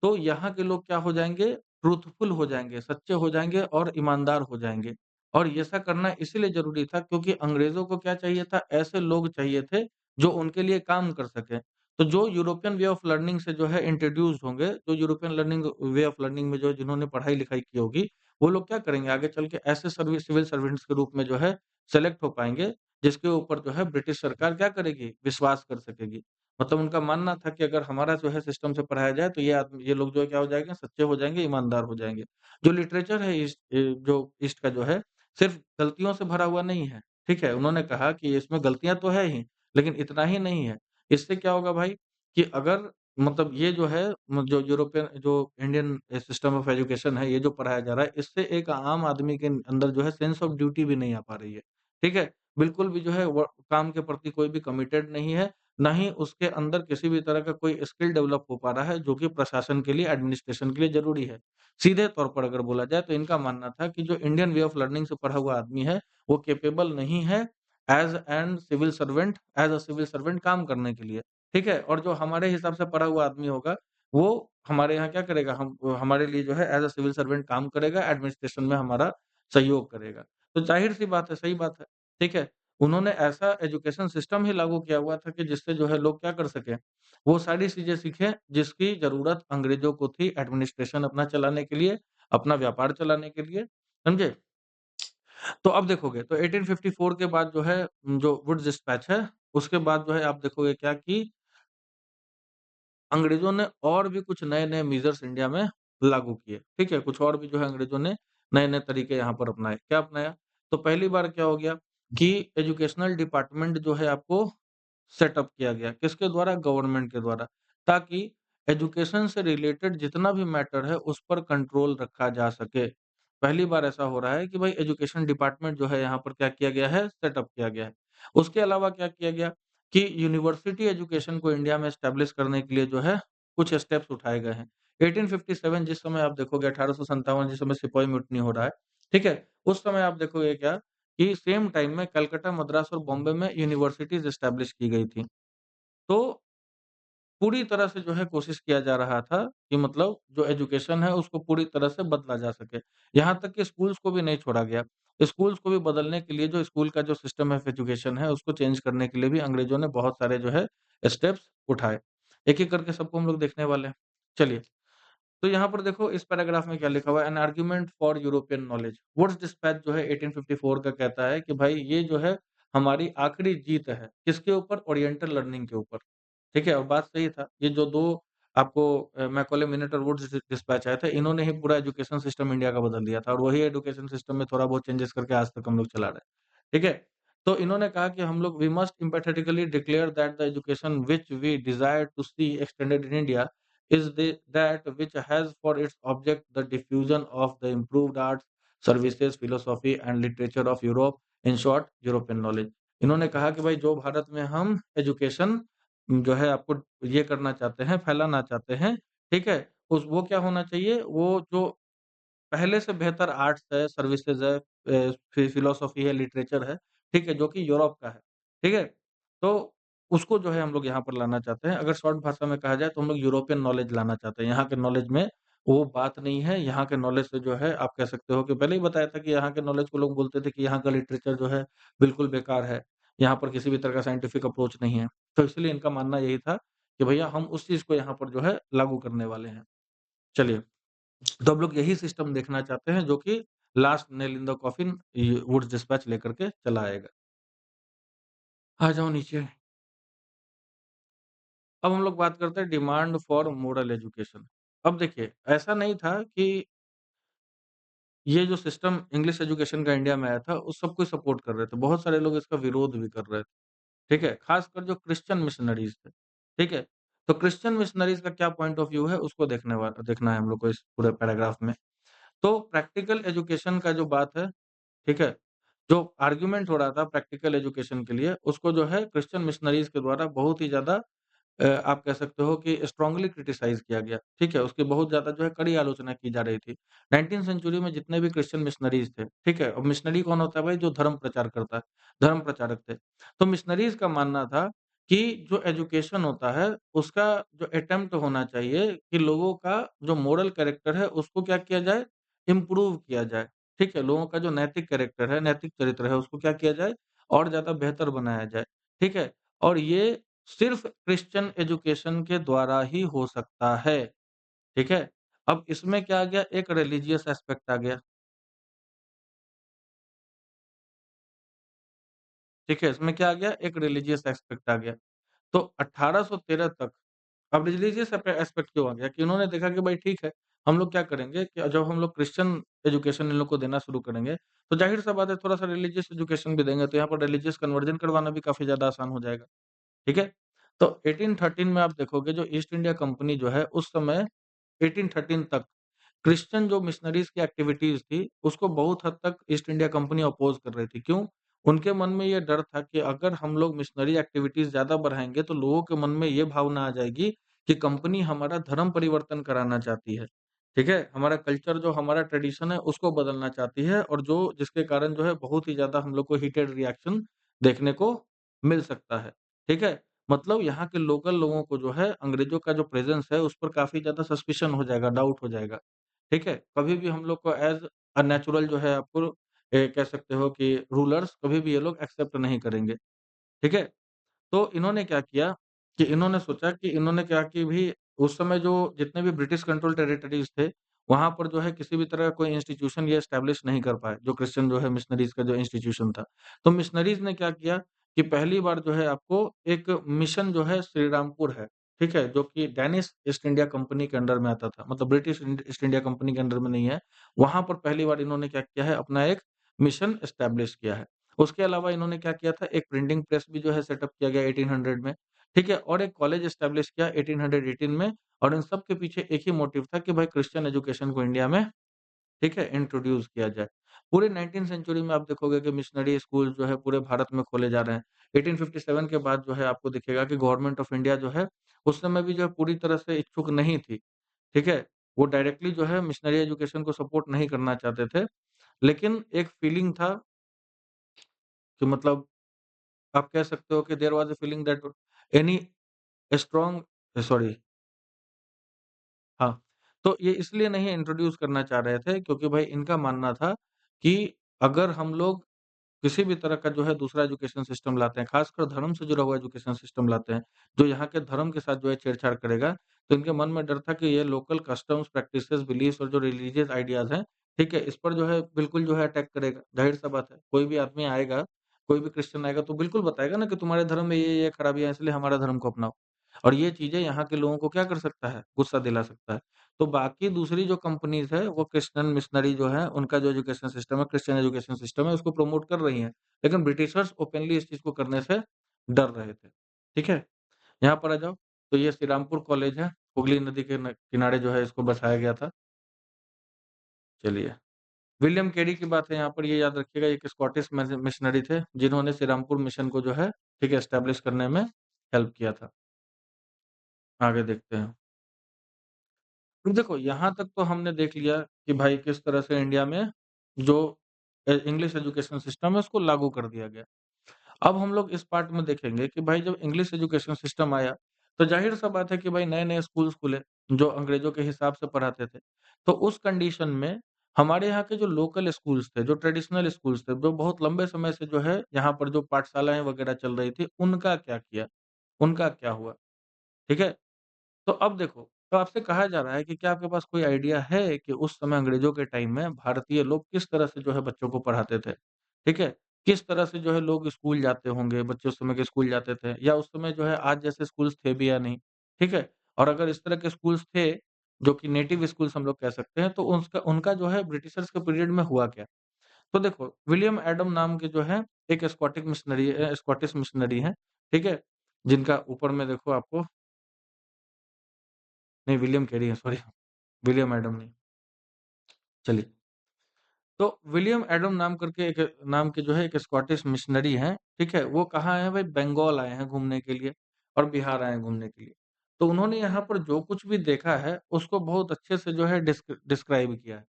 A: तो यहाँ के लोग क्या हो जाएँगे, ट्रुथफुल हो जाएँगे, सच्चे हो जाएँगे और ईमानदार हो जाएँगे। और ऐसा करना इसीलिए ज़रूरी था क्योंकि अंग्रेज़ों को क्या चाहिए था, ऐसे लोग चाहिए थे, जो उनके लिए काम कर सकें। तो जो यूरोपियन वे ऑफ लर्निंग से जो है इंट्रोड्यूस होंगे, जो European learning way of learning में जो जिन्होंने पढ़ाई-लिखाई की होगी, वो लोग क्या करेंगे आगे चल के ऐसे सिविल सर्वेंट्स के रूप में जो है सेलेक्ट हो पाएँगे, जिसके ऊपर जो है ब्रिटिश सरकार क्या करेगी? विश्वास कर सकेगी। मतलब उनका मानना था कि अगर हमारा जो है सिस्टम से पढ़ाया जाए तो ये लोग जो है क्या हो जाएँगे? सच्चे हो जाएँगे, ईमानदार हो जाएँगे। जो लिटरेचर है जो ईस्ट का जो है, सिर्फ़ गलतियों से भरा हुआ नहीं है, ठीक है? उन्होंने कहा कि इसमें गलतियाँ तो है ही, लेकिन इतना ही नहीं है। इससे क्या होगा भाई कि अगर मतलब ये जो है जो यूरोपियन जो इंडियन सिस्टम ऑफ एजुकेशन है, ये जो पढ़ाया जा रहा है, इससे एक आम आदमी के अंदर जो है सेंस ऑफ ड्यूटी भी नहीं आ पा रही है। ठीक है? बिल्कुल भी जो है वो काम के प्रति कोई भी कमिटेड नहीं है, ना ही उसके अंदर किसी भी तरह का कोई स्किल डेवलप हो पा रहा है, जो कि प्रशासन के लिए, एडमिनिस्ट्रेशन के लिए ज़रूरी है। सीधे तौर पर अगर बोला जाए तो इनका मानना था कि जो इंडियन वे ऑफ लर्निंग से पढ़ा हुआ आदमी है, वो कैपेबल नहीं है एज़ अ सिविल सर्वेंट काम करने के लिए। ठीक है? और जो हमारे हिसाब से पढ़ा हुआ आदमी होगा, वो हमारे यहाँ क्या करेगा हमारे लिए जो है एज़ अ सिविल सर्वेंट काम करेगा, एडमिनिस्ट्रेशन में हमारा सहयोग करेगा। तो ज़ाहिर-सी बात है, सही बात है, ठीक है? उन्होंने ऐसा एजुकेशन सिस्टम ही लागू किया हुआ था कि जिससे जो है लोग क्या कर सकें, वो सारी चीज़ें सीखें जिसकी ज़रूरत अंग्रेज़ों को थी एडमिनिस्ट्रेशन अपना चलाने के लिए, अपना व्यापार चलाने के लिए, समझे? तो अब देखोगे तो 1854 के बाद जो है जो वुड्स डिस्पैच है, उसके बाद जो है आप देखोगे क्या कि अंग्रेज़ों ने और भी कुछ नए-नए मेजर्स इंडिया में लागू किए, ठीक है? कुछ और भी जो है अंग्रेज़ों ने नए-नए तरीके यहाँ पर अपनाए। क्या अपनाया? तो पहली बार क्या हो गया कि एजुकेशनल डिपार्टमेंट जो है आपको सेटअप किया गया। किसके द्वारा? गवर्नमेंट के द्वारा। ताकि एजुकेशन से रिलेटेड जितना भी मैटर है, उस पर कंट्रोल रखा जा सके। पहली बार ऐसा हो रहा है कि भाई एजुकेशन डिपार्टमेंट जो है यहाँ पर क्या किया गया है? सेटअप किया गया है। उसके अलावा क्या किया गया कि यूनिवर्सिटी एजुकेशन को इंडिया में एस्टेब्लिश करने के लिए जो है, कुछ स्टेप्स उठाए गए हैं। 1857 जिस समय आप देखोगे 1857 जिस समय सिपाही म्यूटनी हो रहा है, ठीक है? उस समय आप देखोगे क्या कि सेम टाइम में कलकत्ता, मद्रास और बॉम्बे में यूनिवर्सिटीज़ एस्टेब्लिश की गई थी। तो पूरी तरह से जो है कोशिश किया जा रहा था कि मतलब जो एजुकेशन है उसको पूरी तरह से बदला जा सके। यहाँ तक कि स्कूल्स को भी नहीं छोड़ा गया। स्कूल्स को भी बदलने के लिए जो स्कूल का जो सिस्टम ऑफ एजुकेशन है उसको चेंज करने के लिए भी अंग्रेज़ों ने बहुत सारे जो है स्टेप्स उठाए। एक-एक करके सबको हम लोग देखने वाले हैं। चलिए, तो यहाँ पर देखो इस पैराग्राफ में क्या लिखा हुआ है an argument for European knowledge. Woods dispatch जो है 1854 का कहता है कि भाई ये जो है हमारी आखिरी जीत है। किसके ऊपर? ओरिएंटल लर्निंग के ऊपर। ठीक है? और बात सही था। ये जो 2 आपको मैकॉले मिनेट और वुड्स डिस्पैच आए थे, इन्होंने ही पूरा एजुकेशन सिस्टम इंडिया का बदल दिया था और वही एजुकेशन सिस्टम में थोड़ा बहुत चेंजेस करके आज तक हम लोग चला रहे हैं। ठीक है? तो इन्होंने कहा कि हम लोग we must emphatically declare that the education which we desire to see extended in India is that which has for its object the diffusion of the improved arts, services, philosophy and literature of Europe, in short, European knowledge. इन्होंने कहा कि भाई जो भारत में हम education जो है आपको ये करना चाहते हैं, फैलाना चाहते हैं, ठीक है? उस वो क्या होना चाहिए? वो जो पहले से बेहतर आर्ट्स है, सर्विसेज़ है, फिलॉसफी है, लिटरेचर है, ठीक है? जो कि यूरोप का है, ठीक है? तो उसको जो है हम लोग यहाँ पर लाना चाहते हैं। अगर शॉर्ट भाषा में कहा जाए तो हम लोग यूरोपियन नॉलेज लाना चाहते हैं। यहाँ के नॉलेज में वो बात नहीं है, यहाँ के नॉलेज से जो है आप कह सकते हो कि पहले ही बताया था कि यहाँ के नॉलेज को लोग बोलते थे कि यहाँ का लिटरेचर जो है बिल्कुल बेकार है, यहाँ पर किसी भी तरह का साइंटिफिक अप्रोच नहीं है। तो इसलिए इनका मानना यही था कि भैया हम उस चीज़ को यहाँ पर जो है लागू करने वाले हैं। चलिए। तो हम लोग यही सिस्टम देखना चाहते हैं जो कि last nail in the coffin ये वुड्स डिस्पैच लेकर के चला आएगा। आ जाओ नीचे। अब हम लोग बात करते हैं डिमांड फॉर मोरल एजुकेशन। अब देखिए, ऐसा नहीं था कि ये जो सिस्टम इंग्लिश एजुकेशन का इंडिया में आया था, उस सब कोई सपोर्ट कर रहे थे। बहुत सारे लोग इसका विरोध भी कर रहे थे, ठीक है? खासकर जो क्रिश्चियन मिशनरीज़ थे, ठीक है? तो क्रिश्चियन मिशनरीज़ का क्या पॉइंट ऑफ व्यू है, उसको देखना है हम लोग को इस पूरे पैराग्राफ में। तो प्रैक्टिकल एजुकेशन का जो बात है, ठीक है? जो आर्गुमेंट हो रहा था प्रैक्टिकल एजुकेशन के लिए, उसको जो है क्रिश्चियन मिशनरीज़ के द्वारा बहुत ही ज़्यादा आप कह सकते हो कि स्ट्रांगली क्रिटिसाइज़ किया गया, ठीक है? उसकी बहुत ज़्यादा जो है कड़ी आलोचना की जा रही थी। 19th सेंचुरी में जितने भी क्रिश्चियन मिशनरीज़ थे, ठीक है? अब मिशनरी कौन होता है भाई? जो धर्म प्रचार करता है, धर्म प्रचारक थे। तो मिशनरीज़ का मानना था कि जो एजुकेशन होता है, उसका जो अटेम्प्ट होना चाहिए कि लोगों का जो मोरल कैरेक्टर है, उसको क्या किया जाए? इम्प्रूव किया जाए, ठीक है? लोगों का जो नैतिक कैरेक्टर है, नैतिक चरित्र है, उसको क्या किया जाए? और ज़्यादा बेहतर बनाया जाए, ठीक है? और ये सिर्फ़ क्रिश्चियन एजुकेशन के द्वारा ही हो सकता है, ठीक है? अब इसमें क्या आ गया? एक रिलिजियस एस्पेक्ट आ गया, ठीक है? इसमें क्या आ गया? एक रिलिजियस एस्पेक्ट आ गया। तो 1813 तक अब रिलीजियस एस्पेक्ट क्यों आ गया कि उन्होंने देखा कि भाई ठीक है, हम लोग क्या करेंगे कि जब हम लोग क्रिश्चियन एजुकेशन इन लोग को देना शुरू करेंगे, तो ज़ाहिर-सा बात है थोड़ा-सा रिलीजियस एजुकेशन भी देंगे, तो यहाँ पर रिलीजियस कन्वर्जन करवाना भी काफ़ी ज़्यादा आसान हो जाएगा, ठीक है? तो 1813 में आप देखोगे जो ईस्ट इंडिया कंपनी जो है, उस समय 1813 तक क्रिश्चियन जो मिशनरीज़ की एक्टिविटीज़ थी, उसको बहुत हद तक ईस्ट इंडिया कंपनी अपोज़ कर रही थी। क्यों? उनके मन में ये डर था कि अगर हम लोग मिशनरी एक्टिविटीज़ ज़्यादा बढ़ाएँगे, तो लोगों के मन में ये भावना आ जाएगी कि कंपनी हमारा धर्म परिवर्तन कराना चाहती है। ठीक है? हमारा कल्चर जो हमारा ट्रेडिशन है, उसको बदलना चाहती है और जो जिसके कारण जो है बहुत ही ज़्यादा हम लोग को हीटेड रिएक्शन देखने को मिल सकता है। ठीक है? मतलब यहाँ के लोकल लोगों को जो है अंग्रेज़ों का जो प्रेज़ेंस है, उस पर काफ़ी ज़्यादा सस्पिशन हो जाएगा, डाउट हो जाएगा। ठीक है? कभी भी हम लोग को एज़ अनैचुरल जो है आपको कह सकते हो कि रूलर्स कभी भी ये लोग एक्सेप्ट नहीं करेंगे। ठीक है? तो इन्होंने क्या किया कि इन्होंने सोचा कि इन्होंने क्या कि भई उस समय जो जितने भी ब्रिटिश कंट्रोल टेरिटरीज़ थे, वहाँ पर जो है किसी भी तरह का कोई इंस्टीट्यूशन ये एस्टेब्लिश नहीं कर पाए, जो क्रिश्चियन जो है मिशनरीज़ का जो इंस्टीट्यूशन था। तो मिशनरीज़ ने क्या किया कि पहली बार जो है आपको एक मिशन जो है श्रीरामपुर है, ठीक है? जो कि डेनिश ईस्ट इंडिया कंपनी के अंडर में आता था, मतलब ब्रिटिश ईस्ट इंडिया कंपनी के अंडर में नहीं है। वहाँ पर पहली बार इन्होंने क्या किया है, अपना एक मिशन एस्टेब्लिश किया है। उसके अलावा इन्होंने क्या किया था, एक प्रिंटिंग प्रेस भी जो है सेटअप किया गया 1800 में, ठीक है? और एक कॉलेज एस्टेब्लिश किया 1818 में और इन सब के पीछे एक ही मोटिव था कि भाई क्रिश्चियन एजुकेशन को इंडिया में, ठीक है, इंट्रोड्यूस किया जाए। पूरे 19th सेंचुरी में आप देखोगे कि मिशनरी स्कूल जो है पूरे भारत में खोले जा रहे हैं। 1857 के बाद जो है आपको दिखेगा कि गवर्नमेंट ऑफ इंडिया जो है, उस समय भी जो है पूरी तरह से इच्छुक नहीं थी, ठीक है? वो डायरेक्टली जो है मिशनरी एजुकेशन को सपोर्ट नहीं करना चाहते थे। लेकिन एक फीलिंग था कि मतलब आप कह सकते हो कि there was a feeling that any strong sorry हाँ, तो ये इसलिए नहीं इंट्रोड्यूस करना चाह रहे थे क्योंकि भाई इनका मानना था कि अगर हम लोग किसी भी तरह का जो है दूसरा एजुकेशन सिस्टम लाते हैं, खासकर धर्म से जुड़ा हुआ एजुकेशन सिस्टम लाते हैं, जो यहाँ के धर्म के साथ जो है छेड़छाड़ करेगा, तो इनके मन में डर था कि ये लोकल कस्टम्स, प्रैक्टिसेस, बिलीफ्स और जो रिलीजियस आइडियाज़ हैं, ठीक है? इस पर जो है बिल्कुल जो है अटैक करेगा, ज़ाहिर-सा बात है। कोई भी आदमी आएगा कोई भी क्रिश्चियन आएगा तो बिल्कुल बताएगा ना कि तुम्हारे धर्म में ये खराबियाँ हैं इसलिए हमारा धर्म को अपनाओ। और ये चीज़ें यहाँ के लोगों को क्या कर सकता है? गुस्सा दिला सकता है। तो बाकी दूसरी जो कंपनीज़ है वो क्रिश्चियन मिशनरी जो है उनका जो एजुकेशन सिस्टम है, क्रिश्चियन एजुकेशन सिस्टम है उसको प्रमोट कर रही हैं। लेकिन ब्रिटिशर्स ओपनली इस चीज़ को करने से डर रहे थे। ठीक है? यहाँ पर आ जाओ, तो ये श्री रामपुर कॉलेज है, हुगली नदी के किनारे जो है इसको बसाया गया था। चलिए, विलियम कैरी की बात है यहाँ पर ये याद रखिएगा एक स्कॉटिश मिशनरी थे, जिन्होंने श्री रामपुर मिशन को जो है, ठीक है, एस्टेब्लिश करने में हेल्प किया था। आगे देखते हैं। तो देखो, यहाँ तक तो हमने देख लिया कि भाई किस तरह से इंडिया में जो इंग्लिश एजुकेशन सिस्टम है उसको लागू कर दिया गया। अब हम लोग इस पार्ट में देखेंगे कि भाई जब इंग्लिश एजुकेशन सिस्टम आया, तो ज़ाहिर-सा बात है कि भाई नए-नए स्कूल्स खुले, जो अंग्रेज़ों के हिसाब से पढ़ाते थे। तो उस कंडीशन में हमारे यहाँ के जो लोकल स्कूल्स थे, जो ट्रेडिशनल स्कूल्स थे, जो बहुत लंबे समय से जो है यहाँ पर जो पाठशालाएँ वगैरह चल रही थी, उनका क्या किया? उनका क्या हुआ? ठीक है? तो अब देखो, तो आपसे कहा जा रहा है कि क्या आपके पास कोई आइडिया है कि उस समय अंग्रेज़ों के टाइम में भारतीय लोग किस तरह से जो है बच्चों को पढ़ाते थे? ठीक है? किस तरह से जो है लोग स्कूल जाते होंगे, बच्चे उस समय के स्कूल जाते थे या उस समय जो है आज जैसे स्कूल्स थे भी या नहीं? ठीक है? और अगर इस तरह के स्कूल्स थे, जो कि नेटिव स्कूल्स हम लोग कह सकते हैं, तो उसका उनका जो है ब्रिटिशर्स के पीरियड में हुआ क्या? तो देखो, विलियम एडम नाम के जो है एक स्कॉटिश मिशनरी हैं, ठीक है? जिनका ऊपर में देखो आपको नहीं विलियम कैरी है सॉरी विलियम एडम नहीं। चलिए, तो विलियम एडम नाम के जो है एक स्कॉटिश मिशनरी हैं, ठीक है? वो कहाँ आए हैं भाई बंगाल आए हैं घूमने के लिए और बिहार आए हैं घूमने के लिए। तो उन्होंने यहाँ पर जो कुछ भी देखा है, उसको बहुत अच्छे से जो है डिस्क्राइब किया है।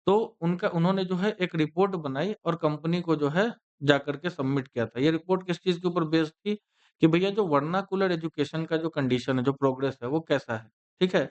A: तो उनका उन्होंने जो है एक रिपोर्ट बनाई और कंपनी को जो है जाकर के सबमिट किया था। ये रिपोर्ट किस चीज़ के ऊपर बेस्ड थी कि भैया जो वर्नाक्युलर एजुकेशन का जो कंडीशन है, जो प्रोग्रेस है, वो कैसा है, ठीक है?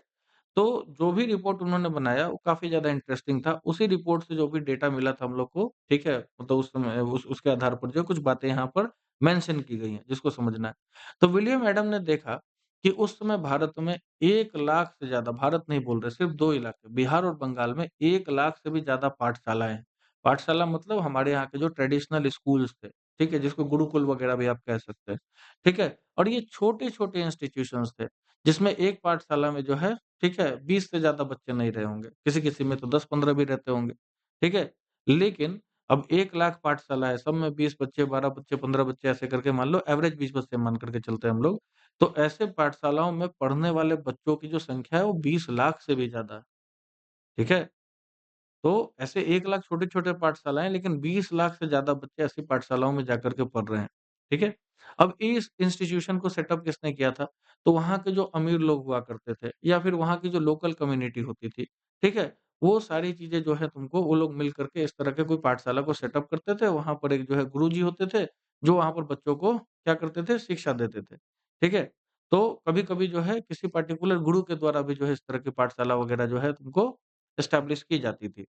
A: तो जो भी रिपोर्ट उन्होंने बनाया वो काफ़ी ज़्यादा इंटरेस्टिंग था। उसी रिपोर्ट से जो भी डेटा मिला था हम लोग को, ठीक है? मतलब उस समय उसके आधार पर जो कुछ बातें यहाँ पर मेंशन की गई हैं, जिसको समझना है। तो विलियम एडम ने देखा कि उस समय भारत में 1 लाख से ज़्यादा भारत नहीं बोल रहे, सिर्फ़ 2 इलाके बिहार और बंगाल में 1 लाख से भी ज़्यादा पाठशालाएँ हैं। पाठशाला मतलब हमारे यहाँ के जो ट्रेडिशनल स्कूल्स थे, ठीक है? जिसको गुरुकुल वगैरह भी आप कह सकते हैं, ठीक है? और ये छोटे-छोटे इंस्टीट्यूशंस थे, जिसमें एक पाठशाला में जो है ठीक है? 20 से ज़्यादा बच्चे नहीं रहे होंगे, किसी-किसी में तो 10-15 भी रहते होंगे, ठीक है? लेकिन अब 1 लाख पाठशाला है, सब में 20 बच्चे, 12 बच्चे, 15 बच्चे ऐसे करके मान लो एवरेज 20 बच्चे मान कर के चलते हैं हम लोग। तो ऐसे पाठशालाओं में पढ़ने वाले बच्चों की जो संख्या है वो 20 लाख से भी ज़्यादा है, ठीक है? तो ऐसे 1 लाख छोटे-छोटे पाठशालाएँ लेकिन 20 लाख से ज़्यादा बच्चे ऐसी पाठशालाओं में जाकर के पढ़ रहे हैं, ठीक है? अब इस इंस्टीट्यूशन को सेटअप किसने किया था? तो वहाँ के जो अमीर लोग हुआ करते थे या फिर वहाँ की जो लोकल कम्युनिटी होती थी, ठीक है? वो सारी चीज़ें जो है तुमको वो लोग मिल कर के इस तरह के कोई पाठशाला को सेटअप करते थे, वहाँ पर एक जो है गुरुजी होते थे, जो वहाँ पर बच्चों को क्या करते थे? शिक्षा देते थे, ठीक है? तो कभी-कभी जो है किसी पार्टिकुलर गुरु के द्वारा भी जो है इस तरह की पाठशाला वगैरह जो है तुमको एस्टेब्लिश की जाती थी।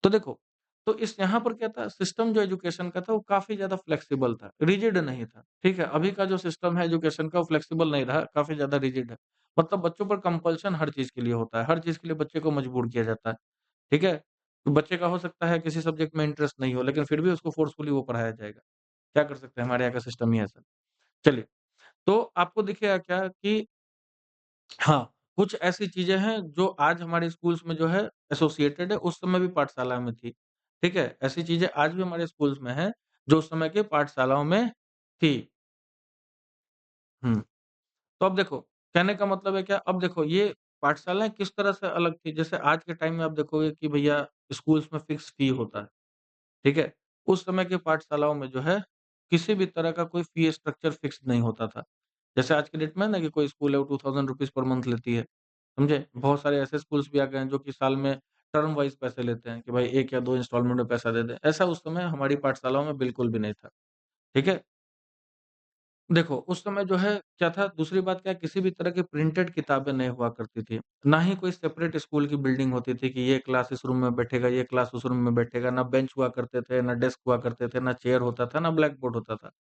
A: तो देखो, तो इस यहाँ पर क्या था सिस्टम जो एजुकेशन का था वो काफ़ी ज़्यादा फ्लेक्सिबल था, रिजिड नहीं था, ठीक है? अभी का जो सिस्टम है एजुकेशन का वो फ्लेक्सिबल नहीं रहा, काफ़ी ज़्यादा रिजिड है। मतलब बच्चों पर कंपल्शन हर चीज़ के लिए होता है, हर चीज़ के लिए बच्चे को मजबूर किया जाता है, ठीक है? तो बच्चे का हो सकता है किसी सब्जेक्ट में इंटरेस्ट नहीं हो, लेकिन फिर भी उसको फोर्सफुली वो पढ़ाया जाएगा। क्या कर सकते हैं, हमारे यहाँ का सिस्टम ही ऐसा है। चलिए, तो आपको दिखेगा क्या कि हाँ, कुछ ऐसी चीज़ें हैं जो आज हमारे स्कूल्स में जो है एसोसिएटेड है, उस समय भी पाठशाला में थी। ठीक है? ऐसी चीज़ें आज भी हमारे स्कूल्स में हैं, जो उस समय के पाठशालाओं में थी। हुँ। तो अब देखो, कहने का मतलब है क्या, अब देखो ये पाठशालाएँ किस तरह से अलग थी, जैसे आज के टाइम में आप देखोगे कि भैया स्कूल्स में फिक्स फी होता है। ठीक है? उस समय की पाठशालाओं में जो है, किसी भी तरह का कोई फ़ी स्ट्रक्चर फ़िक्स्ड नहीं होता था। जैसे आज की डेट में है ना कि कोई स्कूल है वो ₹2000 पर मंथ लेती है, समझे? बहुत सारे ऐसे स्कूल्स भी आ गए हैं जो कि साल में टर्म वाइज़ पैसे लेते हैं कि भाई 1 या 2 इंस्टॉलमेंट में पैसा दे दें। ऐसा उस समय हमारी पाठशालाओं में बिल्कुल भी नहीं था। ठीक है? देखो, उस समय जो है क्या था दूसरी बात क्या है किसी भी तरह की प्रिंटेड किताबें नहीं हुआ करती थी। ना ही कोई सेपरेट स्कूल की बिल्डिंग होती थी कि ये क्लास इस रूम में बैठेगा, ये क्लास उस रूम में बैठेगा। ना बेंच हुआ करते थे, ना डेस्क हुआ करते थे, ना चेयर होता था, ना ब्लैक बोर्ड होता था।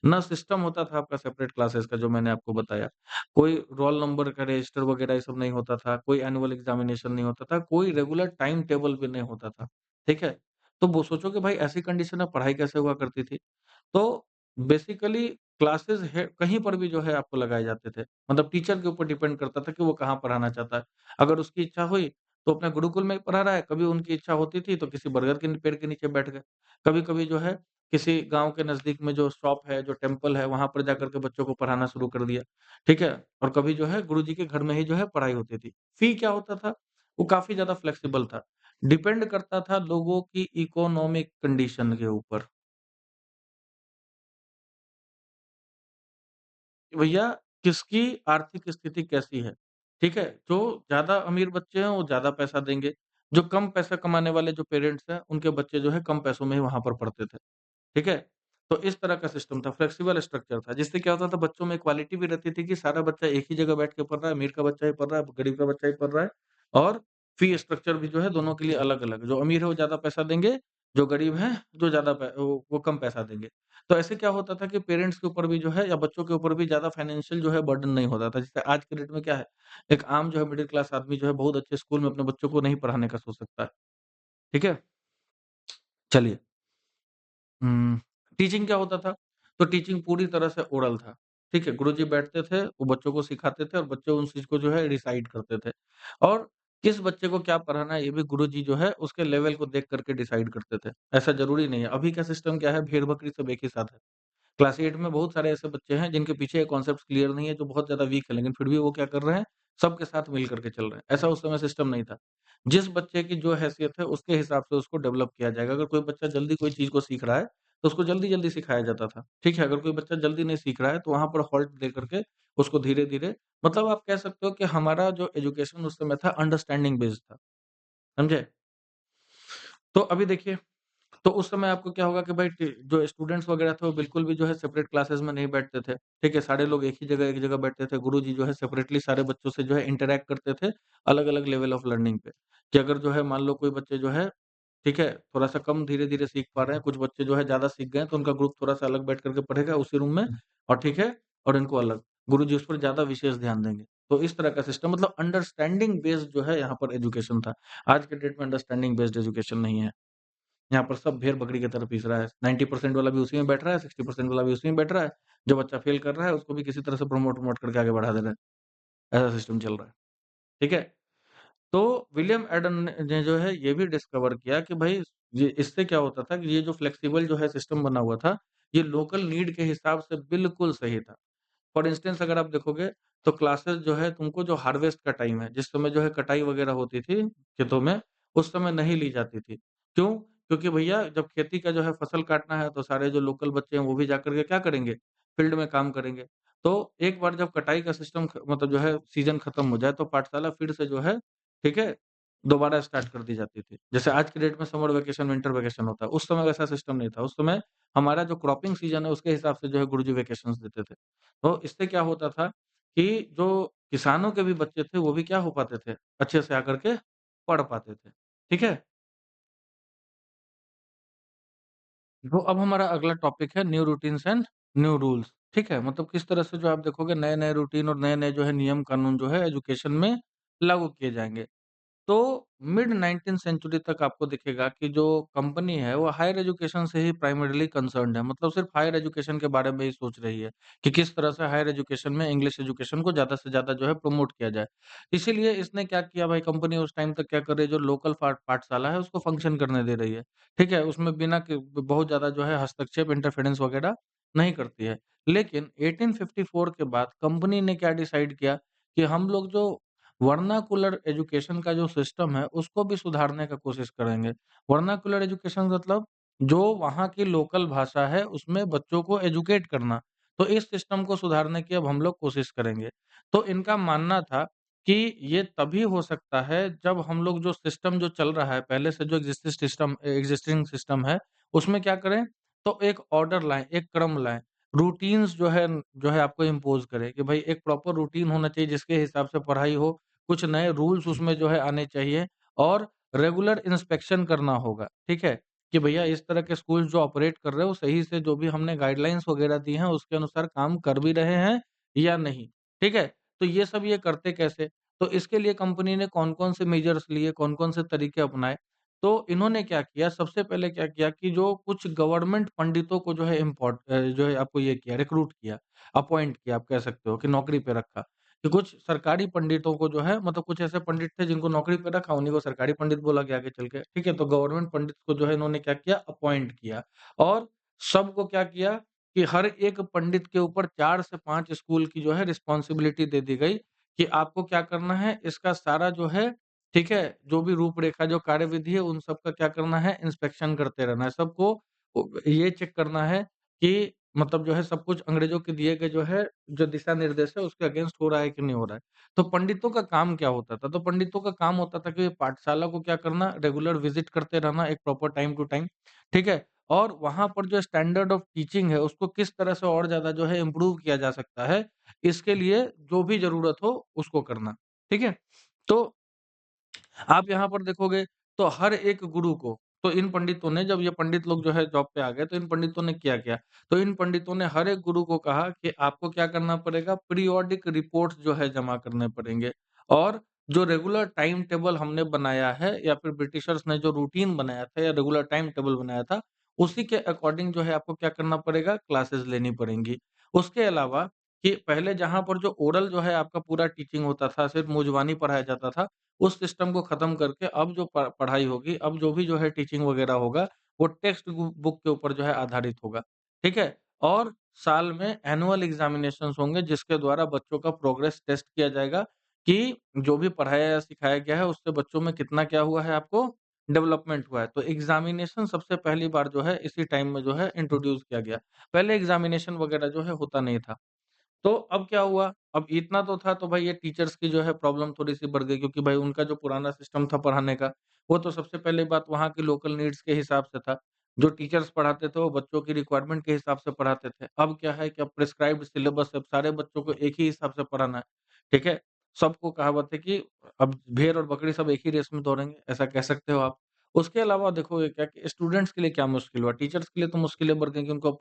A: ना सिस्टम होता था आपका सेपरेट क्लासेस का जो मैंने आपको बताया। कोई रोल नंबर का रजिस्टर वगैरह ये सब नहीं होता था, कोई एनुअल एग्ज़ामिनेशन नहीं होता था, कोई रेगुलर टाइम टेबल भी नहीं होता था। ठीक है? तो वो सोचो कि भाई ऐसी कंडीशन में पढ़ाई कैसे हुआ करती थी। तो बेसिकली क्लासेस है कहीं पर भी जो है आपको लगाए जाते थे। मतलब टीचर के ऊपर डिपेंड करता था कि वो कहाँ पढ़ाना चाहता है। अगर उसकी इच्छा हुई तो अपने गुरुकुल में ही पढ़ा रहा है, कभी उनकी इच्छा होती थी तो किसी बरगद के पेड़ के नीचे बैठ गए। कभी-कभी जो है किसी गाँव के नज़दीक में जो शॉप है, जो टेम्पल है, वहाँ पर जाकर के बच्चों को पढ़ाना शुरू कर दिया। ठीक है? और कभी जो है गुरुजी के घर में ही जो है पढ़ाई होती थी। फ़ी क्या होता था? वो काफ़ी ज़्यादा फ्लेक्सिबल था। डिपेंड करता था लोगों की इकोनॉमिक कंडीशन के ऊपर। कि भैया किसकी आर्थिक स्थिति कैसी है, ठीक है? जो ज़्यादा अमीर बच्चे हैं, वो ज़्यादा पैसा देंगे। जो कम पैसा कमाने वाले जो पेरेंट्स हैं, उनके बच्चे जो है कम पैसों में ही वहाँ पर पढ़ते थे। ठीक है? तो इस तरह का सिस्टम था, फ्लेक्सिबल स्ट्रक्चर था, जिससे क्या होता था बच्चों में इक्वालिटी भी रहती थी कि सारा बच्चा एक ही जगह बैठ के पढ़ रहा है, अमीर का बच्चा भी पढ़ रहा है, गरीब का बच्चा भी पढ़ रहा है और फ़ी स्ट्रक्चर भी जो है दोनों के लिए अलग-अलग। जो अमीर है वो ज़्यादा पैसा देंगे, जो गरीब हैं जो ज़्यादा वो कम पैसा देंगे। तो ऐसे क्या होता था कि पेरेंट्स के ऊपर भी जो है या बच्चों के ऊपर भी ज़्यादा फाइनेंशियल जो है बर्डन नहीं होता था। जैसे आज के डेट में क्या है, एक आम जो है मिडल क्लास आदमी जो है बहुत अच्छे स्कूल में अपने बच्चों को नहीं पढ़ाने का सोच सकता है। ठीक है? चलिए हुँ, टीचिंग क्या होता था? तो टीचिंग पूरी तरह से ओरल था, ठीक है? गुरुजी बैठते थे, वो बच्चों को सिखाते थे और बच्चे उन चीज़ को जो है रिसाइट करते थे। और किस बच्चे को क्या पढ़ाना है, ये भी गुरुजी जो है उसके लेवल को देख कर के डिसाइड करते थे। ऐसा ज़रूरी नहीं है, अभी का सिस्टम क्या है भेड़-बकरी सब एक ही साथ है। क्लास 8 में बहुत सारे ऐसे बच्चे हैं जिनके पीछे ये कॉन्सेप्ट्स क्लियर नहीं है, जो बहुत ज़्यादा वीक है, लेकिन फिर भी वो क्या कर रहे हैं, सबके साथ मिल कर के चल रहे हैं। ऐसा उस समय सिस्टम नहीं था। जिस बच्चे की जो हैसियत है, उसके हिसाब से उसको डेवलप किया जाएगा। अगर कोई बच्चा जल्दी कोई चीज़ को सीख रहा है, तो उसको जल्दी-जल्दी सिखाया जाता था। ठीक है? अगर कोई बच्चा जल्दी नहीं सीख रहा है, तो वहाँ पर हॉल्ट दे करके उसको धीरे-धीरे मतलब आप कह सकते हो कि हमारा जो एजुकेशन उस समय था अंडरस्टैंडिंग बेस्ड था। समझे? तो अभी देखिए तो उस समय आपको क्या होगा कि भाई टी जो स्टूडेंट्स वगैरह थे वो बिल्कुल भी जो है सेपरेट क्लासेस में नहीं बैठते थे, ठीक है? सारे लोग एक जगह बैठते थे। गुरुजी जो है सेपरेटली सारे बच्चों से जो है इंटरैक्ट करते थे, अलग-अलग लेवल ऑफ लर्निंग पे। कि अगर जो है मान लो कोई बच्चे जो है, ठीक है, थोड़ा-सा कम धीरे-धीरे सीख पा रहे हैं, कुछ बच्चे जो है ज़्यादा सीख गए हैं, तो उनका ग्रुप थोड़ा-सा अलग बैठ कर के पढ़ेगा उसी रूम में और ठीक है, और इनको अलग। गुरुजी उस पर ज़्यादा विशेष ध्यान देंगे। तो इस तरह का सिस्टम मतलब अंडरस्टैंडिंग बेस्ड जो है यहाँ पर एजुकेशन था। आज के डेट में अंडरस्टैंडिंग बेस्ड एजुकेशन नहीं है। यहाँ पर सब भेड़-बकरी की तरह पीस रहा है। 90% वाला भी उसी में बैठ रहा है, 60% वाला भी उसी में बैठ रहा है। जो बच्चा फ़ेल कर रहा है, उसको भी किसी तरह से प्रमोट-वमोट करके आगे बढ़ा दे रहा है। ऐसा सिस्टम चल रहा है। ठीक है? तो विलियम एडन ने जो है ये भी डिस्कवर किया कि भई ये इससे क्या होता था कि ये जो फ्लेक्सिबल जो है सिस्टम बना हुआ था, ये लोकल नीड के हिसाब से बिल्कुल सही था। फॉर इंस्टेंस अगर आप देखोगे तो क्लासेस जो है तुमको जो हार्वेस्ट का टाइम है, जिस समय जो है कटाई वगैरह होती थी खेतों में, उस समय नहीं ली जाती थी। क्यों? क्योंकि भैया जब खेती का जो है फसल काटना है तो सारे जो लोकल बच्चे हैं वो भी जाकर के क्या करेंगे? फील्ड में काम करेंगे। तो एक बार जब कटाई का सिस्टम मतलब जो है सीज़न खत्म हो जाए तो पाठशाला फिर से जो है, ठीक है? दोबारा स्टार्ट कर दी जाती थी। जैसे आज की डेट में समर वैकेशन, विंटर वैकेशन होता है, उस समय वैसा सिस्टम नहीं था। उस समय हमारा जो क्रॉपिंग सीज़न है उसके हिसाब से जो है गुरुजी वैकेशंस देते थे। तो इससे क्या होता था कि जो किसानों के भी बच्चे थे, वो भी क्या हो पाते थे, अच्छे से आकर के पढ़ पाते थे। ठीक है? तो अब हमारा अगला टॉपिक है new routines and new rules. ठीक है? मतलब किस तरह से जो आप देखोगे नए-नए रूटीन और नए-नए जो है नियम कानून जो है एजुकेशन में लागू किए जाएँगे। तो मिड 19th सेंचुरी तक आपको दिखेगा कि जो कंपनी है, वो हायर एजुकेशन से ही प्राइमरीली कंसर्न्ड है। मतलब सिर्फ़ हायर एजुकेशन के बारे में ही सोच रही है, कि किस तरह से हायर एजुकेशन में इंग्लिश एजुकेशन को ज़्यादा से ज़्यादा जो है प्रमोट किया जाए। इसीलिए इसने क्या किया भाई कंपनी उस टाइम तक क्या कर रही है, जो लोकल पाठशाला है, उसको फंक्शन करने दे रही है। ठीक है? उसमें बिना के बहुत ज़्यादा जो है हस्तक्षेप, इंटरफेरेंस वगैरह नहीं करती है। लेकिन 1854 के बाद कंपनी ने क्या डिसाइड किया कि हम लोग जो वर्नाकुलर एजुकेशन का जो सिस्टम है, उसको भी सुधारने का कोशिश करेंगे। वर्नाकुलर एजुकेशन मतलब जो वहाँ की लोकल भाषा है, उसमें बच्चों को एजुकेट करना। तो इस सिस्टम को सुधारने की अब हम लोग कोशिश करेंगे। तो इनका मानना था कि ये तभी हो सकता है जब हम लोग जो सिस्टम जो चल रहा है, पहले से जो एक्जिस्टिंग सिस्टम है, उसमें क्या करें, तो एक ऑर्डर लाएँ, एक क्रम लाएँ। रूटीन्स जो है आपको इम्पोज़ करें कि भई एक प्रॉपर रूटीन होना चाहिए जिसके हिसाब से पढ़ाई हो। कुछ नए रूल्स उसमें जो है आने चाहिए और रेगुलर इंस्पेक्शन करना होगा, ठीक है? कि भैया इस तरह के स्कूल्स जो ऑपरेट कर रहे हैं, वो सही से जो भी हमने गाइडलाइंस वगैरह दी हैं, उसके अनुसार काम कर भी रहे हैं या नहीं, ठीक है? तो ये सब ये करते कैसे? तो इसके लिए कंपनी ने कौन-कौन से मेजर्स लिए, कौन-कौन से तरीके अपनाए? तो इन्होंने क्या किया, सबसे पहले क्या किया कि जो कुछ गवर्नमेंट पंडितों को जो है जो है आपको ये किया, रिक्रूट किया, अपॉइंट किया आप कह सकते हो कि नौकरी पे रखा। कि कुछ सरकारी पंडितों को जो है मतलब कुछ ऐसे पंडित थे जिनको नौकरी पे रखा, उन्हीं को सरकारी पंडित बोला गया आगे चल के, ठीक है? तो गवर्नमेंट पंडित को जो है इन्होंने क्या किया, अपॉइंट किया और सबको क्या किया कि हर एक पंडित के ऊपर 4 से 5 स्कूल की जो है रिस्पॉन्सिबिलिटी दे दी गई कि आपको क्या करना है, इसका सारा जो है ठीक है? जो भी रूपरेखा, जो कार्यविधि है, उन सब का क्या करना है, इंस्पेक्शन करते रहना है। सबको ये चेक करना है कि मतलब जो है सब कुछ अंग्रेज़ों के दिए गए जो है, जो दिशा निर्देश है, उसके अगेंस्ट हो रहा है कि नहीं हो रहा है। तो पंडितों का काम क्या होता था? तो पंडितों का काम होता था कि पाठशाला को क्या करना, रेगुलर विज़िट करते रहना, एक प्रॉपर टाइम टू टाइम, ठीक है? और वहाँ पर जो स्टैंडर्ड ऑफ टीचिंग है, उसको किस तरह से और ज़्यादा जो है इम्प्रूव किया जा सकता है, इसके लिए जो भी ज़रूरत हो, उसको करना, ठीक है? तो आप यहाँ पर देखोगे तो हर एक गुरु को तो इन पंडितों ने जब ये पंडित लोग जो है जॉब पे आ गए तो इन पंडितों ने क्या किया? तो इन पंडितों ने हर एक गुरु को कहा कि आपको क्या करना पड़ेगा पीरियोडिक रिपोर्ट्स जो है जमा करने पड़ेंगे और जो रेगुलर टाइम टेबल हमने बनाया है या फिर ब्रिटिशर्स ने जो रूटीन बनाया था या रेगुलर टाइम टेबल बनाया था, उसी के अकॉर्डिंग जो है आपको क्या करना पड़ेगा क्लासेस लेनी पड़ेंगी। उसके अलावा कि पहले जहाँ पर जो ओरल जो है आपका पूरा टीचिंग होता था, सिर्फ़ मुँजबानी पढ़ाया जाता था, उस सिस्टम को खत्म करके अब जो पढ़ाई होगी, अब जो भी जो है टीचिंग वगैरह होगा, वो टेक्स्ट बुक के ऊपर जो है आधारित होगा। ठीक है? और साल में एनुअल एग्ज़ामिनेशंस होंगे जिसके द्वारा बच्चों का प्रोग्रेस टेस्ट किया जाएगा कि जो भी पढ़ाया या सिखाया गया है उससे बच्चों में कितना क्या हुआ है आपको डेवलपमेंट हुआ है। तो एग्ज़ामिनेशन सबसे पहली बार जो है इसी टाइम में जो है इंट्रोड्यूस किया गया। पहले एग्ज़ामिनेशन वगैरह जो है होता नहीं था। तो अब क्या हुआ? अब इतना तो था तो भाई ये टीचर्स की जो है प्रॉब्लम थोड़ी-सी बढ़ गई क्योंकि भाई उनका जो पुराना सिस्टम था पढ़ाने का, वो तो सबसे पहली बात वहाँ की लोकल नीड्स के हिसाब से था। जो टीचर्स पढ़ाते थे वो बच्चों की रिक्वायरमेंट के हिसाब से पढ़ाते थे। अब क्या है कि अब प्रिस्क्राइब्ड सिलेबस है, अब सारे बच्चों को एक ही हिसाब से पढ़ाना है, ठीक है? सबको कहावत है कि अब भेड़ और बकरी सब एक ही रेस में दौड़ेंगे, ऐसा कह सकते हो आप। उसके अलावा देखोगे क्या कि स्टूडेंट्स के लिए क्या मुश्किल हुआ, टीचर्स के लिए तो मुश्किलें बढ़ गई कि उनको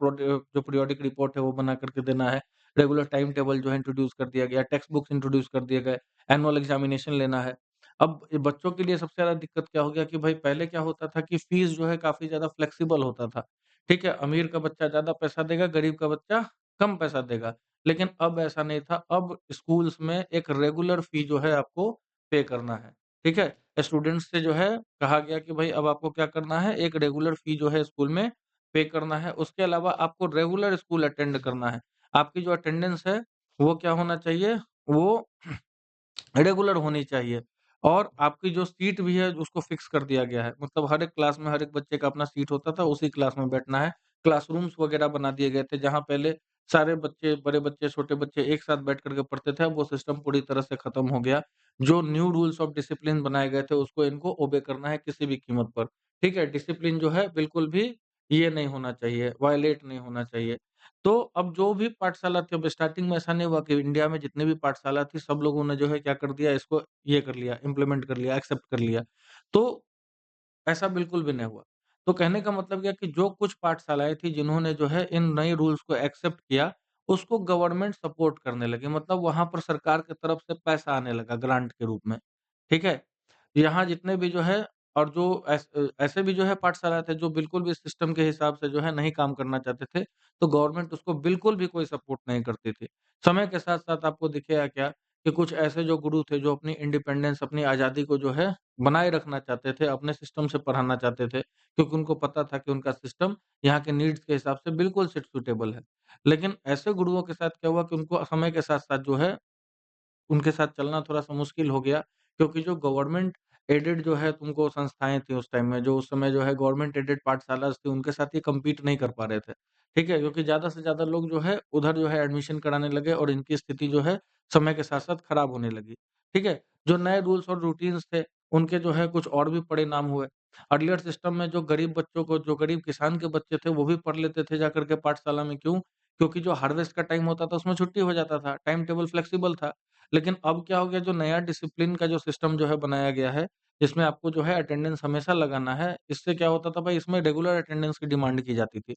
A: जो पीरियोडिक रिपोर्ट है वो बना कर के देना है। रेगुलर टाइम टेबल जो है इंट्रोड्यूस कर दिया गया, टेक्स्ट बुक्स इंट्रोड्यूस कर दिए गए, एनुअल एग्जामिनेशन लेना है। अब ये बच्चों के लिए सबसे ज़्यादा दिक्कत क्या हो गया कि भाई पहले क्या होता था कि फीस जो है काफ़ी ज़्यादा फ्लेक्सिबल होता था। ठीक है? अमीर का बच्चा ज़्यादा पैसा देगा, गरीब का बच्चा कम पैसा देगा। लेकिन अब ऐसा नहीं था, अब स्कूल्स में एक रेगुलर फी जो है आपको पे करना है। ठीक है? स्टूडेंट्स से जो है कहा गया कि भाई अब आपको क्या करना है, एक रेगुलर फी जो है स्कूल में पे करना है। उसके अलावा आपको रेगुलर स्कूल अटेंड करना है। आपकी जो अटेंडेंस है, वो क्या होना चाहिए? वो रेगुलर होनी चाहिए और आपकी जो सीट भी है उसको फिक्स कर दिया गया है। मतलब हर एक क्लास में हर एक बच्चे का अपना सीट होता था, उसी क्लास में बैठना है। क्लासरूम्स वगैरह बना दिए गए थे जहाँ पहले सारे बच्चे, बड़े बच्चे, छोटे बच्चे एक साथ बैठ कर के पढ़ते थे, अब वो सिस्टम पूरी तरह से खत्म हो गया। जो न्यू रूल्स ऑफ डिसिप्लिन बनाए गए थे उसको इनको ओबे करना है किसी भी कीमत पर। ठीक है? डिसिप्लिन जो है बिल्कुल भी ये नहीं होना चाहिए, वायलेट नहीं होना चाहिए। तो अब जो भी पाठशाला थी अब स्टार्टिंग में ऐसा नहीं हुआ कि इंडिया में जितनी भी पाठशाला थी सब लोगों ने जो है क्या कर दिया इसको ये कर लिया, इम्प्लीमेंट कर लिया, एक्सेप्ट कर लिया। तो ऐसा बिल्कुल भी नहीं हुआ। तो कहने का मतलब ये है कि जो कुछ पाठशालाएँ थी जिन्होंने जो है इन नए रूल्स को एक्सेप्ट किया, उसको गवर्नमेंट सपोर्ट करने लगी। मतलब वहाँ पर सरकार की तरफ से पैसा आने लगा ग्रांट के रूप में। ठीक है? यहाँ जितने भी जो है और जो ऐसे भी जो है पाठशाला थे जो बिल्कुल भी सिस्टम के हिसाब से जो है नहीं काम करना चाहते थे, तो गवर्नमेंट उसको बिल्कुल भी कोई सपोर्ट नहीं करती थी। समय के साथ-साथ आपको दिखेगा क्या कि कुछ ऐसे जो गुरु थे जो अपनी इंडिपेंडेंस, अपनी आज़ादी को जो है बनाए रखना चाहते थे, अपने सिस्टम से पढ़ाना चाहते थे, क्योंकि उनको पता था कि उनका सिस्टम यहाँ के नीड्स के हिसाब से बिल्कुल सूटेबल है। लेकिन ऐसे गुरुओं के साथ क्या हुआ कि उनको समय के साथ-साथ जो है उनके साथ चलना थोड़ा-सा मुश्किल हो गया, क्योंकि जो गवर्नमेंट एडेड जो है तुमको संस्थाएँ थी उस टाइम में, जो उस समय जो है गवर्नमेंट एडेड पाठशालाज़ थी, उनके साथ ये कम्पीट नहीं कर पा रहे थे। ठीक है? क्योंकि ज़्यादा से ज़्यादा लोग जो है उधर जो है एडमिशन कराने लगे और इनकी स्थिति जो है समय के साथ-साथ खराब होने लगी। ठीक है? जो नए रूल्स और रूटीन्स थे, उनके जो है कुछ और भी परिणाम हुए। अर्लियर सिस्टम में जो गरीब बच्चों को जो गरीब किसान के बच्चे थे, वो भी पढ़ लेते थे जाकर के पाठशाला में, क्यों? क्योंकि जो हार्वेस्ट का टाइम होता था, उसमें छुट्टी हो जाता था, टाइम टेबल फ्लेक्सिबल था। लेकिन अब क्या हो गया जो नया डिसिप्लिन का जो सिस्टम जो है बनाया गया है, जिसमें आपको जो है अटेंडेंस हमेशा लगाना है, इससे क्या होता था भाई इसमें रेगुलर अटेंडेंस की डिमांड की जाती थी।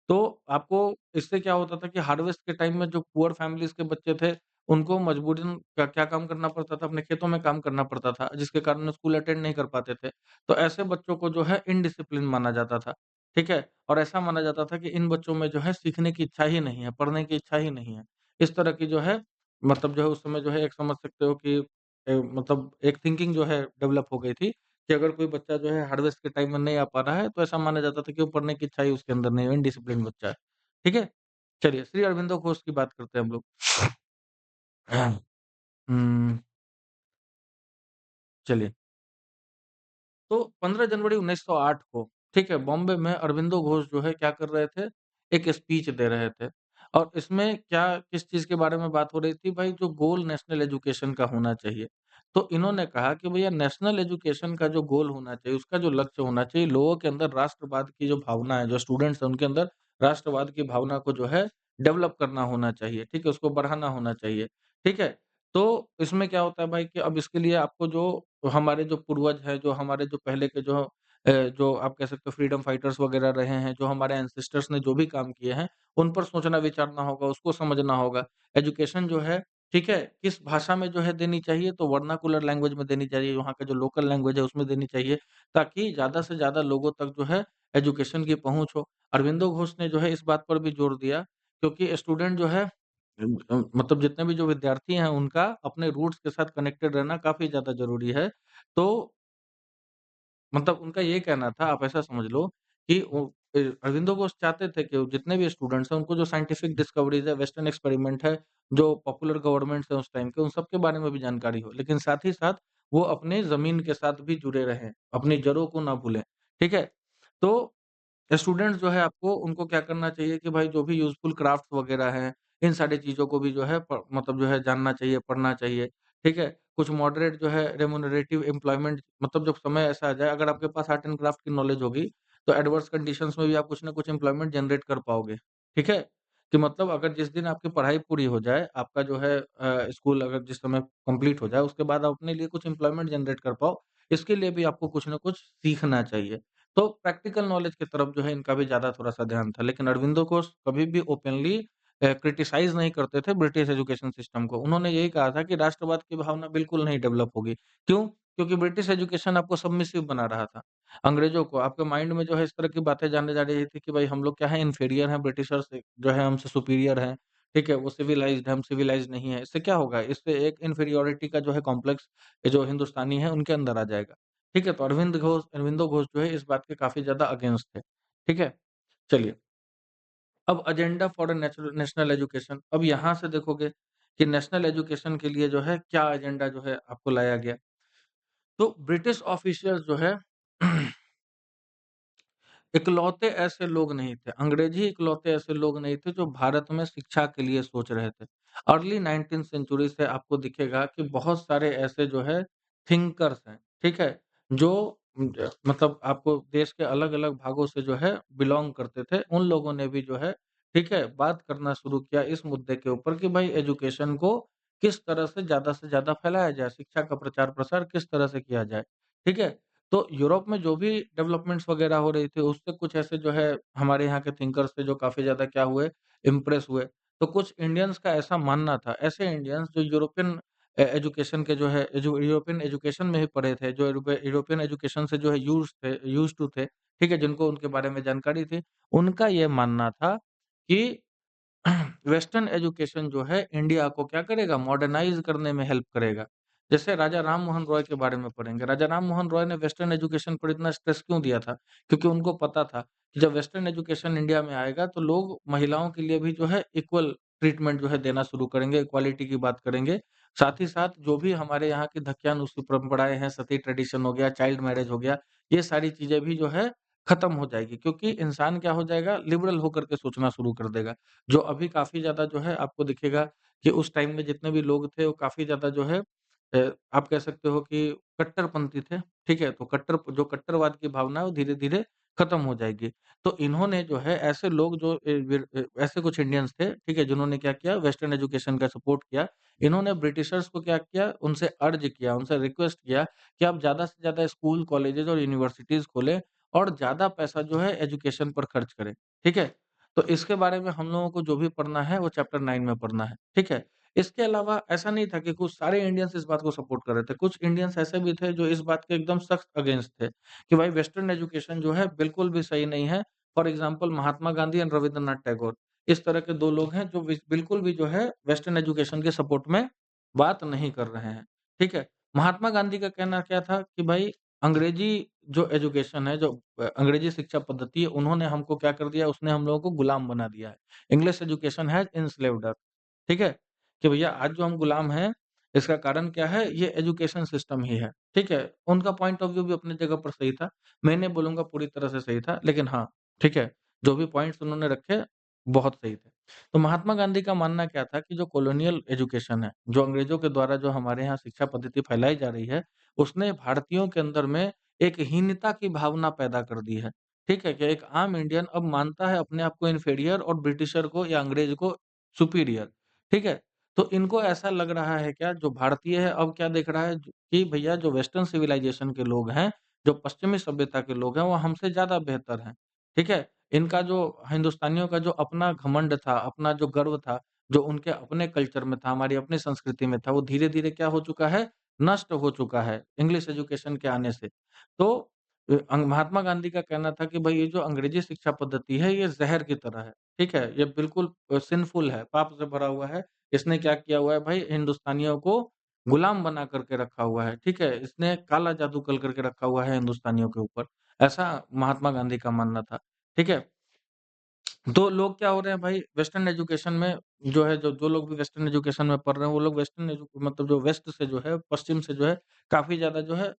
A: तो आपको इससे क्या होता था कि हार्वेस्ट के टाइम में जो पुअर फैमिलीज़ के बच्चे थे, उनको मजबूरन क्या क्या काम करना पड़ता था, अपने खेतों में काम करना पड़ता था, जिसके कारण स्कूल अटेंड नहीं कर पाते थे। तो ऐसे बच्चों को जो है इनडिसिप्लिन माना जाता था, ठीक है? और ऐसा माना जाता था कि इन बच्चों में जो है सीखने की इच्छा ही नहीं है, पढ़ने की इच्छा ही नहीं है। इस तरह की जो है मतलब जो है उस समय जो है एक समझ सकते हो कि मतलब एक थिंकिंग जो है डेवलप हो गई थी कि अगर कोई बच्चा जो है हार्वेस्ट के टाइम में नहीं आ पा रहा है, तो ऐसा माना जाता था कि वो पढ़ने की इच्छा ही उसके अंदर नहीं है, इनडिसिप्लिन बच्चा है। ठीक है? चलिए श्री अरबिंदो घोष की बात करते हैं हम लोग। हुँ, चलिए। तो 15 जनवरी 1908 को, ठीक है, बॉम्बे में अरबिंदो घोष जो है क्या कर रहे थे, एक स्पीच दे रहे थे। और इसमें क्या किस चीज़ के बारे में बात हो रही थी भाई जो गोल नेशनल एजुकेशन का होना चाहिए। तो इन्होंने कहा कि भैया नेशनल एजुकेशन का जो गोल होना चाहिए, उसका जो लक्ष्य होना चाहिए, लोगों के अंदर राष्ट्रवाद की जो भावना है, जो स्टूडेंट्स हैं उनके अंदर राष्ट्रवाद की भावना को जो है डेवलप करना होना चाहिए, ठीक है? उसको बढ़ाना होना चाहिए, ठीक है? तो इसमें क्या होता है भाई कि अब इसके लिए आपको जो हमारे जो पूर्वज हैं, जो हमारे जो पहले के जो आप कह सकते हो फ्रीडम फाइटर्स वगैरह रहे हैं, जो हमारे एंसेस्टर्स ने जो भी काम किए हैं, उन पर सोचना विचारना होगा, उसको समझना होगा। एजुकेशन जो है, ठीक है, किस भाषा में जो है देनी चाहिए तो वर्नाकुलर लैंग्वेज में देनी चाहिए, वहाँ का जो लोकल लैंग्वेज है उसमें देनी चाहिए, ताकि ज़्यादा से ज़्यादा लोगों तक जो है एजुकेशन की पहुँच हो। अरबिंदो घोष ने जो है इस बात पर भी जोर दिया क्योंकि स्टूडेंट जो है मतलब जितने भी जो विद्यार्थी हैं उनका अपने रूट्स के साथ कनेक्टेड रहना काफ़ी ज़्यादा ज़रूरी है। तो मतलब उनका ये कहना था, आप ऐसा समझ लो कि अरबिंदो घोष चाहते थे कि जितने भी स्टूडेंट्स हैं, उनको जो साइंटिफिक डिस्कवरीज़ है, वेस्टर्न एक्सपेरिमेंट है, जो पॉपुलर गवर्नमेंट्स हैं उस टाइम के, उन सब के बारे में भी जानकारी हो। लेकिन साथ ही साथ वो अपने ज़मीन के साथ भी जुड़े रहें, अपनी जड़ों को ना भूलें, ठीक है? तो स्टूडेंट्स जो है आपको उनको क्या करना चाहिए कि भाई जो भी यूज़फुल क्राफ्ट्स वगैरह हैं, इन सारी चीज़ों को भी जो है मतलब जो है जानना चाहिए, पढ़ना चाहिए, ठीक है? कुछ मॉडरेट जो है रेम्युनरेटिव एम्प्लॉयमेंट मतलब जब समय ऐसा आ जाए अगर आपके पास आर्ट एंड क्राफ्ट की नॉलेज होगी, तो एडवर्स कंडीशंस में भी आप कुछ ना कुछ एम्प्लॉयमेंट जनरेट कर पाओगे, ठीक है? कि मतलब अगर जिस दिन आपकी पढ़ाई पूरी हो जाए, आपका जो है स्कूल अगर जिस समय कंप्लीट हो जाए, उसके बाद आप अपने लिए कुछ एम्प्लॉयमेंट जनरेट कर पाओ, इसके लिए भी आपको कुछ ना कुछ सीखना चाहिए। तो प्रैक्टिकल नॉलेज की तरफ जो है इनका भी ज़्यादा थोड़ा-सा ध्यान था। लेकिन अरबिंदो घोष कभी भी ओपनली क्रिटिसाइज़ नहीं करते थे ब्रिटिश एजुकेशन सिस्टम को। उन्होंने यही कहा था कि राष्ट्रवाद की भावना बिल्कुल नहीं डेवलप होगी। क्यों? क्योंकि ब्रिटिश एजुकेशन आपको सबमिसिव बना रहा था। अंग्रेज़ों को आपके माइंड में जो है इस तरह की बातें जाने जा रही थी कि भाई हम लोग क्या है इन्फीरियर हैं, ब्रिटिशर्स जो है हमसे सुपीरियर हैं। ठीक है? वो सिविलाइज़्ड है, हम सिविलाइज़्ड नहीं है। इससे क्या होगा? इससे एक इन्फीरियॉरिटी का जो है कॉम्प्लेक्स जो हिंदुस्तानी है उनके अंदर आ जाएगा। ठीक है? तो अरविंदो घोष जो है इस बात के काफ़ी ज़्यादा अगेंस्ट थे। ठीक है? चलिए, अब agenda for a national education अब यहाँ से देखोगे कि नेशनल एजुकेशन के लिए जो है क्या एजेंडा जो है आपको लाया गया। तो ब्रिटिश ऑफिशियल्स जो है इकलौते ऐसे लोग नहीं थे, अंग्रेज़ ही इकलौते ऐसे लोग नहीं थे जो भारत में शिक्षा के लिए सोच रहे थे। अर्ली 19th सेंचुरी से आपको दिखेगा कि बहुत सारे ऐसे जो है थिंकर्स हैं, ठीक है? जो मतलब आपको देश के अलग-अलग भागों से जो है बिलॉन्ग करते थे। उन लोगों ने भी जो है, ठीक है, बात करना शुरू किया इस मुद्दे के ऊपर कि भाई एजुकेशन को किस तरह से ज़्यादा फैलाया जाए, शिक्षा का प्रचार-प्रसार किस तरह से किया जाए, ठीक है? तो यूरोप में जो भी डेवलपमेंट्स वगैरह हो रही थी, उससे कुछ ऐसे जो है हमारे यहाँ के थिंकर्स थे जो काफ़ी ज़्यादा क्या हुए, इम्प्रेस हुए। तो कुछ इंडियंस का ऐसा मानना था, ऐसे इंडियंस जो यूरोपियन एजुकेशन के जो है यूरोपियन एजुकेशन में ही पढ़े थे, जो यूरोपियन एजुकेशन से जो है यूज्ड टू थे, ठीक है? जिनको उनके बारे में जानकारी थी, उनका ये मानना था कि वेस्टर्न एजुकेशन जो है इंडिया को क्या करेगा मॉडर्नाइज़ करने में हेल्प करेगा। जैसे राजा राम मोहन रॉय के बारे में पढ़ेंगे। राजा राम मोहन रॉय ने वेस्टर्न एजुकेशन पर इतना स्ट्रेस क्यों दिया था? क्योंकि उनको पता था कि जब वेस्टर्न एजुकेशन इंडिया में आएगा तो लोग महिलाओं के लिए भी जो है इक्वल ट्रीटमेंट जो है देना शुरू करेंगे, इक्वालिटी की बात करेंगे। साथ ही साथ जो भी हमारे यहाँ की धक्कियानुसी परंपराएँ हैं, सती ट्रेडिशन हो गया, चाइल्ड मैरेज हो गया, ये सारी चीज़ें भी जो है खत्म हो जाएगी क्योंकि इंसान क्या हो जाएगा लिबरल होकर के सोचना शुरू कर देगा। जो अभी काफ़ी ज़्यादा जो है आपको दिखेगा कि उस टाइम में जितने भी लोग थे वो काफ़ी ज़्यादा जो है आप कह सकते हो कि कट्टरपंथी थे, ठीक है? तो कट्टरवाद की भावना है वो धीरे-धीरे खत्म हो जाएगी। तो इन्होंने जो है ऐसे लोग जो ऐसे कुछ इंडियंस थे, ठीक है? जिन्होंने क्या किया वेस्टर्न एजुकेशन का सपोर्ट किया। इन्होंने ब्रिटिशर्स को क्या किया उनसे अर्ज किया, उनसे रिक्वेस्ट किया कि आप ज़्यादा से ज़्यादा स्कूल, कॉलेजेस और यूनिवर्सिटीज़ खोलें और ज़्यादा पैसा जो है एजुकेशन पर खर्च करें, ठीक है? तो इसके बारे में हम लोगों को जो भी पढ़ना है वो चैप्टर 9 में पढ़ना है, ठीक है? इसके अलावा ऐसा नहीं था कि कुछ सारे इंडियंस इस बात को सपोर्ट कर रहे थे। कुछ इंडियंस ऐसे भी थे जो इस बात के एकदम सख्त अगेंस्ट थे, कि भाई वेस्टर्न एजुकेशन जो है बिल्कुल भी सही नहीं है। For example Mahatma Gandhi and Rabindranath Tagore, इस तरह के 2 लोग हैं जो बिल्कुल भी जो है वेस्टर्न एजुकेशन के सपोर्ट में बात नहीं कर रहे हैं। ठीक है? महात्मा गांधी का कहना क्या था कि भाई अंग्रेजी जो एजुकेशन है, जो अंग्रेजी शिक्षा पद्धति है, उन्होंने हमको क्या कर दिया, उसने हम लोगों को गुलाम बना दिया है। इंग्लिश एजुकेशन हैज़ एनस्लेव्ड अस। ठीक है? कि भैया आज जो हम गुलाम हैं, इसका कारण क्या है? ये एजुकेशन सिस्टम ही है। ठीक है? उनका पॉइंट ऑफ व्यू भी अपनी जगह पर सही था। मैं नहीं बोलूँगा पूरी तरह से सही था, लेकिन हाँ, ठीक है, जो भी पॉइंट्स उन्होंने रखे, बहुत सही थे। तो महात्मा गांधी का मानना क्या था कि जो कॉलोनियल एजुकेशन है, जो अंग्रेज़ों के द्वारा जो हमारे यहाँ शिक्षा पद्धति फैलाई जा रही है, उसने भारतीयों के अंदर में एक हीनता की भावना पैदा कर दी है। ठीक है? कि एक आम इंडियन अब मानता है अपने आप को इन्फीरियर और ब्रिटिशर को या अंग्रेज़ को सुपीरियर। ठीक है? तो इनको ऐसा लग रहा है क्या, जो भारतीय है अब क्या देख रहा है कि भैया जो वेस्टर्न सिविलाइजेशन के लोग हैं, जो पश्चिमी सभ्यता के लोग हैं, वो हमसे ज़्यादा बेहतर हैं। ठीक है? इनका जो हिंदुस्तानियों का जो अपना घमंड था, अपना जो गर्व था, जो उनके अपने कल्चर में था, हमारी अपनी संस्कृति में था, वो धीरे-धीरे क्या हो चुका है, नष्ट हो चुका है, इंग्लिश एजुकेशन के आने से। तो महात्मा गांधी का कहना था कि भई ये जो अंग्रेजी शिक्षा पद्धति है, ये ज़हर की तरह है। ठीक है? ये बिल्कुल सिनफुल है, पाप से भरा हुआ है। इसने क्या किया हुआ है भाई, हिंदुस्तानियों को गुलाम बना कर के रखा हुआ है। ठीक है? इसने काला जादू कर के रखा हुआ है हिंदुस्तानियों के ऊपर। ऐसा महात्मा गांधी का मानना था। ठीक है? तो लोग क्या हो रहे हैं भाई, वेस्टर्न एजुकेशन में जो है, जो जो लोग भी वेस्टर्न एजुकेशन में पढ़ रहे हैं, वो लोग वेस्टर्न मतलब जो वेस्ट से जो है, पश्चिम से जो है, काफ़ी ज़्यादा जो है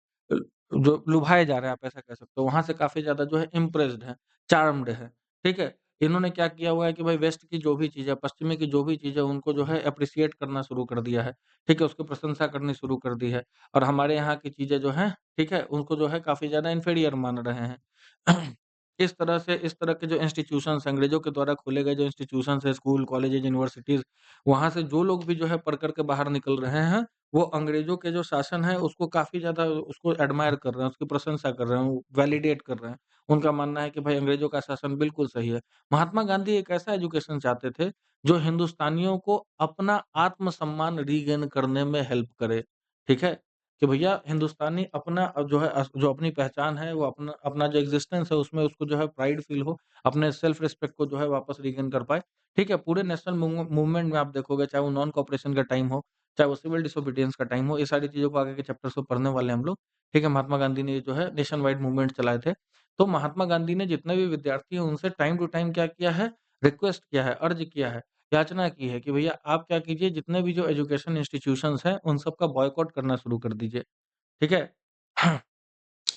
A: जो लुभाए जा रहे हैं, आप ऐसा कह सकते हो। वहाँ से काफ़ी ज़्यादा जो है इम्प्रेस्ड हैं, चार्म्ड हैं, ठीक है? इन्होंने क्या किया हुआ है कि भाई वेस्ट की जो भी चीज़ है, पश्चिमी की जो भी चीज़ है, उनको जो है एप्रिशिएट करना शुरू कर दिया है, ठीक है? उसकी प्रशंसा करनी शुरू कर दी है और हमारे यहाँ की चीज़ें जो हैं, ठीक है? उनको जो है काफ़ी ज़्यादा इन्फीरियर मान रहे हैं। इस तरह से इस तरह के जो इंस्टीट्यूशंस अंग्रेज़ों के द्वारा खोले गए जो इंस्टीट्यूशंस हैं, स्कूल, कॉलेजेज़, यूनिवर्सिटीज़, वहाँ से जो लोग भी जो है पढ़ कर के बाहर निकल रहे हैं, वो अंग्रेज़ों के जो शासन है उसको काफ़ी ज़्यादा उसको एडमायर कर रहे हैं, उसकी प्रशंसा कर रहे हैं, वैलिडेट कर रहे हैं। उनका मानना है कि भाई अंग्रेज़ों का शासन बिल्कुल सही है। महात्मा गांधी एक ऐसा एजुकेशन चाहते थे, जो हिंदुस्तानियों को अपना आत्मसम्मान रीगेन करने में हेल्प करे, ठीक है? कि भैया हिंदुस्तानी अपना जो है जो अपनी पहचान है, वो अपना अपना जो एक्जिस्टेंस है उसमें उसको जो है प्राइड फ़ील हो, अपने सेल्फ रिस्पेक्ट को जो है वापस रीगेन कर पाए। ठीक है? पूरे नेशनल मूवमेंट में आप देखोगे, चाहे वो नॉन कोऑपरेशन का टाइम हो, चाहे वो सिविल डिसोबीडियंस का टाइम हो, ये सारी चीज़ों को आगे के चैप्टर्स में पढ़ने वाले हैं हम लोग। ठीक है? महात्मा गांधी ने जो है नेशन वाइड मूवमेंट चलाए थे। तो महात्मा गांधी ने जितने भी विद्यार्थी हैं उनसे टाइम टू टाइम क्या किया है, रिक्वेस्ट किया है, अर्ज किया है, याचना की है कि भैया आप क्या कीजिए, जितने भी जो एजुकेशन इंस्टीट्यूशंस हैं, उन सब का बॉयकॉट करना शुरू कर दीजिए। ठीक है?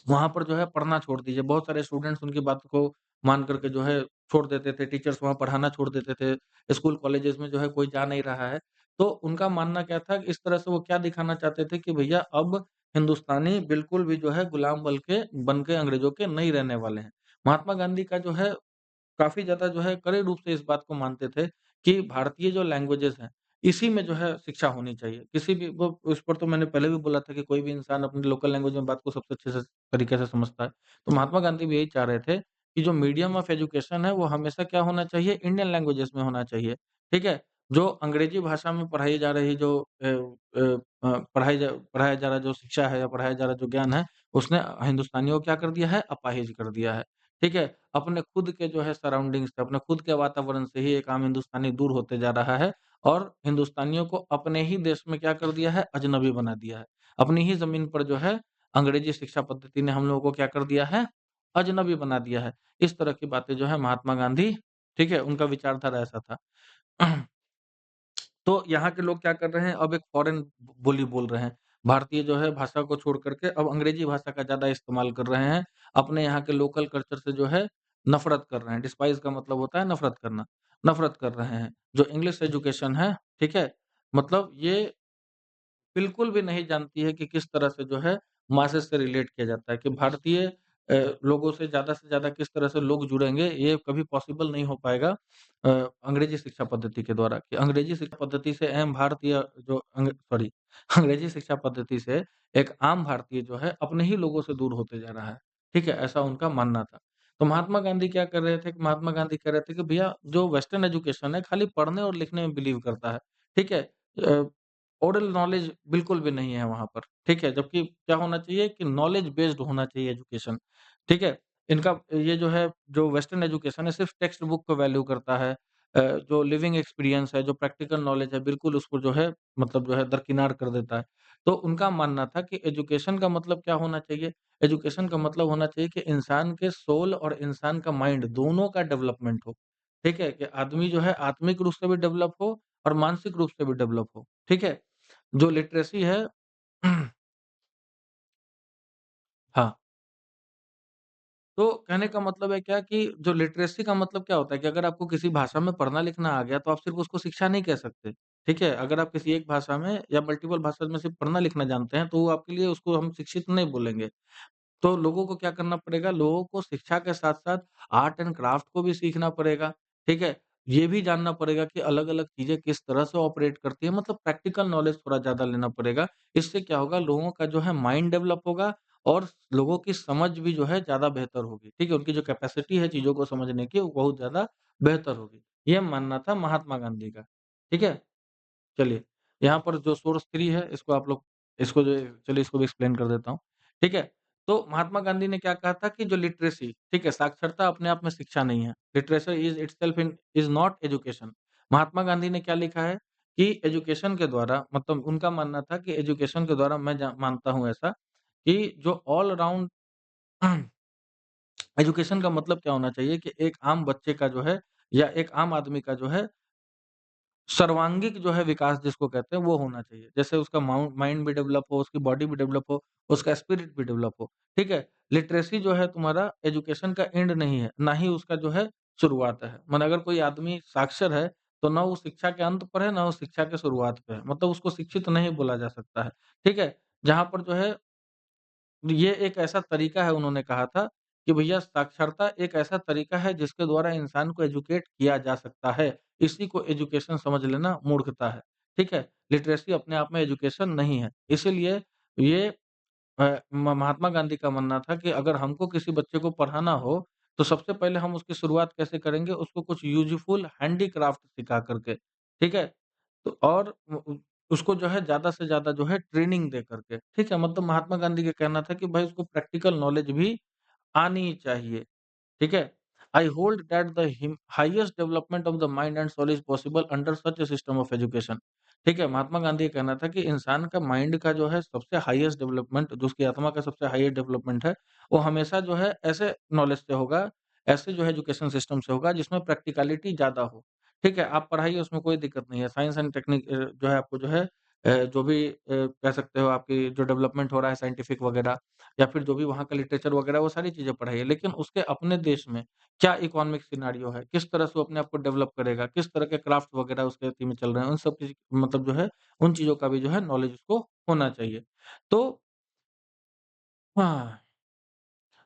A: वहाँ पर जो है पढ़ना छोड़ दीजिए। बहुत सारे स्टूडेंट्स उनकी बात को मान कर के जो है छोड़ देते थे, टीचर्स वहाँ पढ़ाना छोड़ देते थे। स्कूल कॉलेजेस में जो है कोई जा नहीं रहा है। तो उनका मानना क्या था कि इस तरह से वो क्या दिखाना चाहते थे कि भैया अब हिंदुस्तानी बिल्कुल भी जो है गुलाम बन के अंग्रेज़ों के नहीं रहने वाले हैं। महात्मा गांधी का जो है काफ़ी ज़्यादा जो है कड़े रूप से इस बात को मानते थे कि भारतीय जो लैंग्वेजेज़ हैं, इसी में जो है शिक्षा होनी चाहिए। किसी भी वो उस पर तो मैंने पहले भी बोला था कि कोई भी इंसान अपनी लोकल लैंग्वेज में बात को सबसे अच्छे से तरीके से समझता है। तो महात्मा गांधी भी यही चाह रहे थे कि जो मीडियम ऑफ एजुकेशन है, वो हमेशा क्या होना चाहिए, इंडियन लैंग्वेजेज़ में होना चाहिए। ठीक है? जो अंग्रेजी भाषा में पढ़ाई जा रही जो पढ़ाया जा रहा जो शिक्षा है या पढ़ाया जा रहा जो ज्ञान है, उसने हिंदुस्तानियों को क्या कर दिया है, अपाहिज कर दिया है। ठीक है? अपने खुद के जो है सराउंडिंग से, अपने खुद के वातावरण से ही एक आम हिंदुस्तानी दूर होते जा रहा है और हिंदुस्तानियों को अपने ही देश में क्या कर दिया है, अजनबी बना दिया है। अपनी ही ज़मीन पर जो है अंग्रेजी शिक्षा पद्धति ने हम लोगों को क्या कर दिया है, अजनबी बना दिया है। इस तरह की बातें जो है महात्मा गांधी, ठीक है, उनका विचारधारा ऐसा था। तो यहाँ के लोग क्या कर रहे हैं, अब एक फ़ॉरेन बोली बोल रहे हैं। भारतीय जो है भाषा को छोड़ कर के अब अंग्रेजी भाषा का ज़्यादा इस्तेमाल कर रहे हैं। अपने यहाँ के लोकल कल्चर से जो है नफ़रत कर रहे हैं। डिस्पाइज़ का मतलब होता है नफ़रत करना, नफ़रत कर रहे हैं। जो इंग्लिश एजुकेशन है, ठीक है? मतलब ये बिल्कुल भी नहीं जानती है कि किस तरह से जो है मासेस से रिलेट किया जाता है कि भारतीय लोगों से ज़्यादा किस तरह से लोग जुड़ेंगे, ये कभी पॉसिबल नहीं हो पाएगा अंग्रेजी शिक्षा पद्धति के द्वारा कि अंग्रेजी शिक्षा पद्धति से अहम भारतीय जो अंग्रेजी शिक्षा पद्धति से एक आम भारतीय जो है अपने ही लोगों से दूर होते जा रहा है। ठीक है? ऐसा उनका मानना था। तो महात्मा गांधी क्या कर रहे थे कि महात्मा गांधी कह रहे थे कि भैया जो वेस्टर्न एजुकेशन है खाली पढ़ने और लिखने में बिलीव करता है। ठीक है? ओरल नॉलेज बिल्कुल भी नहीं है वहाँ पर, ठीक है? जबकि क्या होना चाहिए कि नॉलेज बेस्ड होना चाहिए एजुकेशन, ठीक है? इनका ये जो है, जो वेस्टर्न एजुकेशन है सिर्फ़ टेक्स्ट बुक को वैल्यू करता है। जो लिविंग एक्सपीरियंस है, जो प्रैक्टिकल नॉलेज है, बिल्कुल उसको जो है मतलब जो है दरकिनार कर देता है। तो उनका मानना था कि एजुकेशन का मतलब क्या होना चाहिए? एजुकेशन का मतलब होना चाहिए कि इंसान के सोल और इंसान का माइंड दोनों का डेवलपमेंट हो, ठीक है? कि आदमी जो है आत्मिक रूप से भी डेवलप हो और मानसिक रूप से भी डेवलप हो, ठीक है? जो लिटरेसी है हाँ, तो कहने का मतलब है क्या कि जो लिटरेसी का मतलब क्या होता है कि अगर आपको किसी भाषा में पढ़ना-लिखना आ गया, तो आप सिर्फ़ उसको शिक्षा नहीं कह सकते, ठीक है? अगर आप किसी एक भाषा में या मल्टीपल भाषा में सिर्फ़ पढ़ना-लिखना जानते हैं, तो वो आपके लिए उसको हम शिक्षित नहीं बोलेंगे। तो लोगों को क्या करना पड़ेगा, लोगों को शिक्षा के साथ-साथ आर्ट एंड क्राफ्ट को भी सीखना पड़ेगा, ठीक है? ये भी जानना पड़ेगा कि अलग-अलग चीज़ें किस तरह से ऑपरेट करती हैं, मतलब प्रैक्टिकल नॉलेज थोड़ा ज़्यादा लेना पड़ेगा। इससे क्या होगा, लोगों का जो है माइंड डेवलप होगा और लोगों की समझ भी जो है ज़्यादा बेहतर होगी, ठीक है? उनकी जो कैपेसिटी है चीज़ों को समझने की, वो बहुत ज़्यादा बेहतर होगी। ये मानना था महात्मा गांधी का, ठीक है? चलिए, यहाँ पर जो सोर्स 3 है इसको आप लोग इसको जो चलिए इसको भी एक्सप्लेन कर देता हूँ, ठीक है? तो महात्मा गांधी ने क्या कहा था कि जो लिटरेसी, ठीक है? साक्षरता अपने आप में शिक्षा नहीं है। Literacy is itself in is not education. Mahatma Gandhi ने क्या लिखा है कि एजुकेशन के द्वारा, मतलब उनका मानना था कि एजुकेशन के द्वारा मैं मानता हूँ ऐसा कि जो ऑल अराउंड एजुकेशन का मतलब क्या होना चाहिए कि एक आम बच्चे का जो है या एक आम आदमी का जो है सर्वांगीण जो है विकास जिसको कहते हैं वो होना चाहिए। जैसे उसका माइंड भी डेवलप हो, उसकी बॉडी भी डेवलप हो, उसका स्पिरिट भी डेवलप हो, ठीक है? लिटरेसी जो है तुम्हारा एजुकेशन का एंड नहीं है, ना ही उसका जो है शुरुआत है। माने अगर कोई आदमी साक्षर है, तो ना वो शिक्षा के अंत पर है, ना वो शिक्षा के शुरुआत पे है। मतलब उसको शिक्षित नहीं बोला जा सकता है, ठीक है? जहाँ पर जो है ये एक ऐसा तरीका है, उन्होंने कहा था कि भैया साक्षरता एक ऐसा तरीका है जिसके द्वारा इंसान को एजुकेट किया जा सकता है। इसी को एजुकेशन समझ लेना मूर्खता है। ठीक है? लिटरेसी अपने आप में एजुकेशन नहीं है। इसीलिए ये महात्मा गांधी का मानना था कि अगर हमको किसी बच्चे को पढ़ाना हो, तो सबसे पहले हम उसकी शुरुआत कैसे करेंगे? उसको कुछ यूज़फुल हैंडीक्राफ्ट सिखा कर के, ठीक है? तो और उसको जो है ज़्यादा से ज़्यादा जो है ट्रेनिंग दे कर के, ठीक है? मतलब महात्मा गांधी का कहना था कि भाई उसको प्रैक्टिकल नॉलेज भी आनी चाहिए। ठीक है? I hold that the highest development of the mind and soul is possible under such a system of education. ठीक है? महात्मा गांधी का कहना था कि इंसान का माइंड का जो है सबसे हाईएस्ट डेवलपमेंट, जो उसकी आत्मा का सबसे हाईएस्ट डेवलपमेंट है, वो हमेशा जो है ऐसे नॉलेज से होगा, ऐसे जो है एजुकेशन सिस्टम से होगा जिसमें प्रैक्टिकलिटी ज़्यादा हो। ठीक है? आप पढ़ाइए, उसमें कोई दिक्कत नहीं है। साइंस एंड टेक्निक जो है आपको जो है जो भी कह सकते हो आपकी जो डेवलपमेंट हो रहा है साइंटिफिक वगैरह, या फिर जो भी वहाँ का लिटरेचर वगैरह, वो सारी चीज़ें पढ़ाइए। लेकिन उसके अपने देश में क्या इकोनॉमिक सिनेरियो है, किस तरह से वो अपने आप को डेवलप करेगा, किस तरह के क्राफ्ट वगैरह उसके अथी में चल रहे हैं, उन सब चीज़ मतलब जो है, उन चीज़ों का भी जो है नॉलेज उसको होना चाहिए। तो हाँ।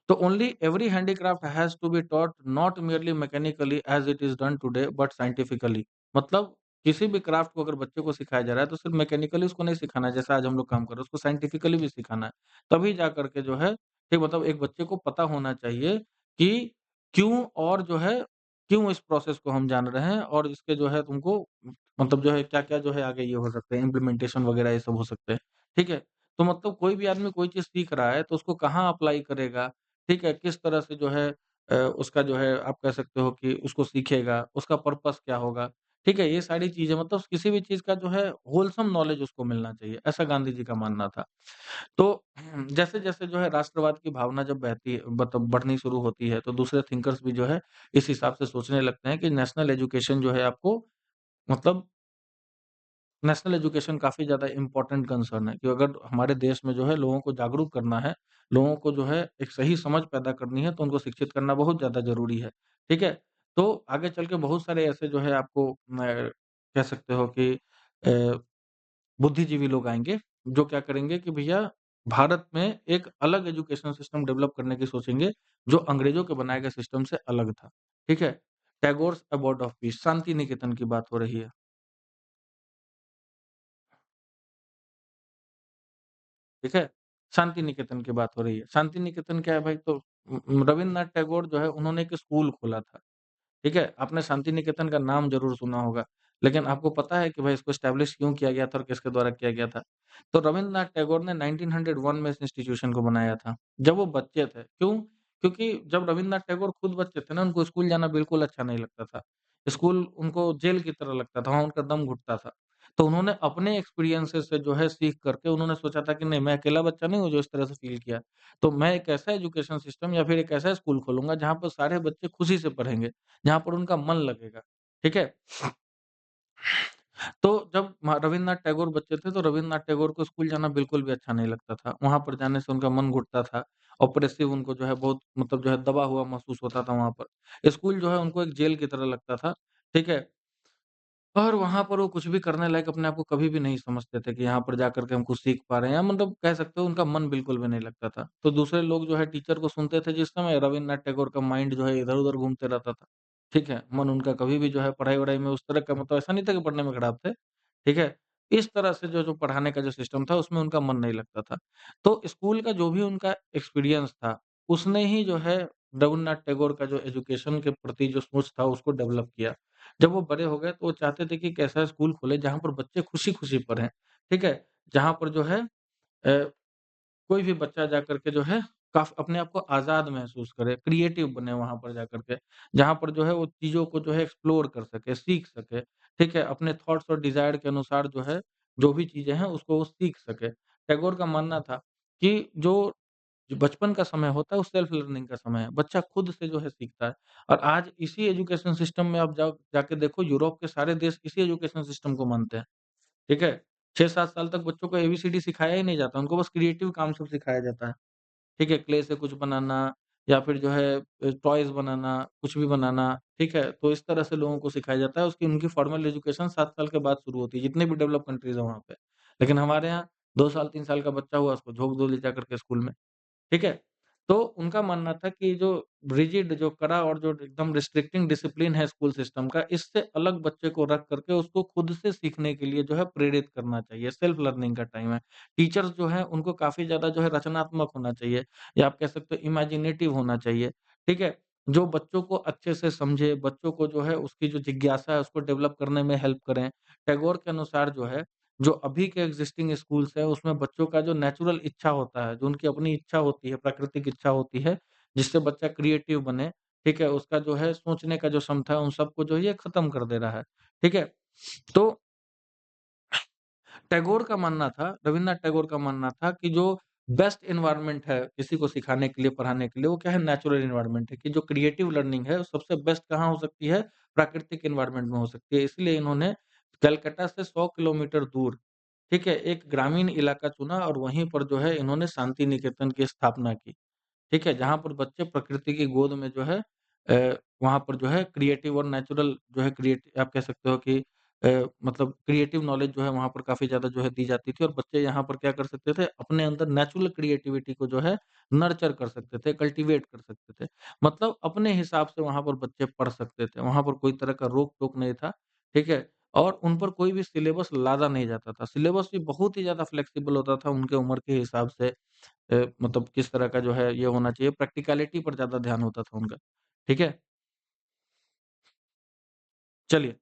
A: तो only every handicraft has to be taught not merely mechanically as it is done today but scientifically। मतलब किसी भी क्राफ्ट को अगर बच्चे को सिखाया जा रहा है तो सिर्फ मैकेनिकली उसको नहीं सिखाना है जैसा आज हम लोग काम कर रहे हैं, उसको साइंटिफिकली भी सिखाना है। तभी जा करके जो है ठीक, मतलब एक बच्चे को पता होना चाहिए कि क्यों, और जो है क्यों इस प्रोसेस को हम जान रहे हैं और इसके जो है तुमको मतलब जो है क्या-क्या जो है आगे ये हो सकते हैं, इम्प्लीमेंटेशन वगैरह ये सब हो सकते हैं। ठीक है? तो मतलब कोई भी आदमी कोई चीज़ सीख रहा है तो उसको कहाँ अप्लाई करेगा, ठीक है? किस तरह से जो है उसका जो है आप कह सकते हो कि उसको सीखेगा, उसका पर्पस क्या होगा, ठीक है? ये सारी चीज़ें मतलब किसी भी चीज़ का जो है होलसम नॉलेज उसको मिलना चाहिए, ऐसा गांधी जी का मानना था। तो जैसे-जैसे जो है राष्ट्रवाद की भावना जब बहती मतलब बढ़नी शुरू होती है, तो दूसरे थिंकर्स भी जो है इस हिसाब से सोचने लगते हैं कि नेशनल एजुकेशन जो है आपको मतलब नेशनल एजुकेशन काफ़ी ज़्यादा इम्पोर्टेंट कंसर्न है कि अगर हमारे देश में जो है लोगों को जागरूक करना है, लोगों को जो है एक सही समझ पैदा करनी है, तो उनको शिक्षित करना बहुत ज़्यादा ज़रूरी है। ठीक है? तो आगे चल के बहुत सारे ऐसे जो है आपको कह सकते हो कि बुद्धिजीवी लोग आएँगे, जो क्या करेंगे कि भैया भारत में एक अलग एजुकेशन सिस्टम डेवलप करने की सोचेंगे, जो अंग्रेज़ों के बनाए गए सिस्टम से अलग था। ठीक है? Tagore's abode of peace, Shanti Niketan की बात हो रही है। ठीक है? शांति निकेतन की बात हो रही है। शांति निकेतन क्या है भाई, तो रवीन्द्रनाथ टैगोर जो है उन्होंने एक स्कूल खोला था। ठीक है? आपने शांति निकेतन का नाम ज़रूर सुना होगा। लेकिन आपको पता है कि भाई इसको एस्टेब्लिश क्यों किया गया था और किसके द्वारा किया गया था? तो रवींद्रनाथ टैगोर ने 1901 में इस इंस्टीट्यूशन को बनाया था, जब वो बच्चे थे। क्यों? क्योंकि जब रवींद्रनाथ टैगोर खुद बच्चे थे ना, उनको स्कूल जाना बिल्कुल अच्छा नहीं लगता था। स्कूल उनको जेल की तरह लगता था, वहाँ उनका दम घुटता था। तो उन्होंने अपने एक्सपीरियंसेस से जो है सीख करके उन्होंने सोचा था कि नहीं, मैं अकेला बच्चा नहीं हूँ जो इस तरह से फ़ील किया। तो मैं एक ऐसा एजुकेशन सिस्टम या फिर एक ऐसा स्कूल खोलूँगा जहाँ पर सारे बच्चे खुशी से पढ़ेंगे, जहाँ पर उनका मन लगेगा। ठीक है? तो जब रवीन्द्रनाथ टैगोर बच्चे थे, तो रवीन्द्रनाथ टैगोर को स्कूल जाना बिल्कुल भी अच्छा नहीं लगता था। वहाँ पर जाने से उनका मन घुटता था, ऑप्रेसिव उनको जो है बहुत मतलब जो है दबा हुआ महसूस होता था वहाँ पर। स्कूल जो है उनको एक जेल की तरह लगता था, ठीक है? और वहाँ पर वो कुछ भी करने लायक अपने आप को कभी भी नहीं समझते थे कि यहाँ पर जाकर के हम कुछ सीख पा रहे हैं या मतलब कह सकते हो उनका मन बिल्कुल भी नहीं लगता था। तो दूसरे लोग जो है टीचर को सुनते थे जिस समय रवीन्द्रनाथ टैगोर का माइंड जो है इधर-उधर घूमते रहता था। ठीक है? मन उनका कभी भी जो है पढ़ाई-वढ़ाई में उस तरह का मतलब ऐसा नहीं था कि पढ़ने में खराब थे। ठीक है? इस तरह से जो जो पढ़ाने का जो सिस्टम था उसमें उनका मन नहीं लगता था। तो स्कूल का जो भी उनका एक्सपीरियंस था, उसने ही जो है रवीन्द्रनाथ टैगोर का जो एजुकेशन के प्रति जो सोच था उसको डेवलप किया। जब वो बड़े हो गए तो वो चाहते थे कि एक ऐसा स्कूल खोले जहाँ पर बच्चे खुशी-खुशी पढ़ें, ठीक है? जहाँ पर जो है कोई भी बच्चा जाकर के जो है अपने आप को आज़ाद महसूस करे, क्रिएटिव बने वहाँ पर जाकर के। जहाँ पर जो है वो चीज़ों को जो है एक्सप्लोर कर सके, सीख सके, ठीक है? अपने थॉट्स और डिज़ायर के अनुसार जो है, जो भी चीज़ें हैं उसको वो सीख सके। टैगोर का मानना था कि जो बचपन का समय होता है वो सेल्फ लर्निंग का समय है। बच्चा खुद से जो है सीखता है और आज इसी एजुकेशन सिस्टम में आप जाके देखो यूरोप के सारे देश इसी एजुकेशन सिस्टम को मानते हैं। ठीक है? 6-7 साल तक बच्चों को एबीसीडी सिखाया ही नहीं जाता, उनको बस क्रिएटिव काम सब सिखाया जाता है। ठीक है? क्ले से कुछ बनाना या फिर जो है टॉयज़ बनाना, कुछ भी बनाना, ठीक है? तो इस तरह से लोगों को सिखाया जाता है, उसकी उनकी फॉर्मल एजुकेशन 7 साल के बाद शुरू होती है, जितने भी डेवलप्ड कंट्रीज़ हैं वहाँ पे। लेकिन हमारे यहाँ 2 साल, 3 साल का बच्चा हुआ, उसको झोंक दो ले जाकर के स्कूल में। ठीक है? तो उनका मानना था कि जो रिजिड जो कड़ा और जो एकदम रिस्ट्रिक्टिंग डिसिप्लिन है स्कूल सिस्टम का, इससे अलग बच्चे को रख करके उसको खुद से सीखने के लिए जो है प्रेरित करना चाहिए। सेल्फ लर्निंग का टाइम है। टीचर्स जो हैं उनको काफ़ी ज़्यादा जो है रचनात्मक होना चाहिए या आप कह सकते हो इमेजिनेटिव होना चाहिए। ठीक है? जो बच्चों को अच्छे से समझे, बच्चों को जो है उसकी जो जिज्ञासा है उसको डेवलप करने में हेल्प करें। टैगोर के अनुसार जो है जो अभी के एक्जिस्टिंग स्कूल्स हैं, उसमें बच्चों का जो नेचुरल इच्छा होता है, जो उनकी अपनी इच्छा होती है, प्राकृतिक इच्छा होती है, जिससे बच्चा क्रिएटिव बने, ठीक है? उसका जो है सोचने का जो क्षमता है, उन सबको जो है ये खत्म कर दे रहा है, ठीक है? तो टैगोर का मानना था, रवीन्द्रनाथ टैगोर का मानना था कि जो बेस्ट एनवायरनमेंट है किसी को सिखाने के लिए, पढ़ाने के लिए, वो क्या है नेचुरल एनवायरनमेंट है कि जो क्रिएटिव लर्निंग है, वो सबसे बेस्ट कहाँ हो सकती है? प्राकृतिक एनवायरनमेंट में हो सकती है। इसलिए इन्होंने कलकत्ता से 100 किलोमीटर दूर ठीक है, एक ग्रामीण इलाका चुना और वहीं पर जो है इन्होंने शांति निकेतन की स्थापना की। ठीक है? जहाँ पर बच्चे प्रकृति की गोद में जो है वहाँ पर जो है क्रिएटिव और नेचुरल जो है आप कह सकते हो कि मतलब क्रिएटिव नॉलेज जो है वहाँ पर काफ़ी ज़्यादा जो है दी जाती थी और बच्चे यहाँ पर क्या कर सकते थे, अपने अंदर नेचुरल क्रिएटिविटी को जो है नर्चर कर सकते थे, कल्टीवेट कर सकते थे। मतलब अपने हिसाब से वहाँ पर बच्चे पढ़ सकते थे, वहाँ पर कोई तरह का रोक-टोक नहीं था, ठीक है? और उन पर कोई भी सिलेबस लादा नहीं जाता था। सिलेबस भी बहुत ही ज़्यादा फ्लेक्सिबल होता था उनके उम्र के हिसाब से मतलब किस तरह का जो है ये होना चाहिए, प्रैक्टिकैलिटी पर ज़्यादा ध्यान होता था उनका। ठीक है? चलिए,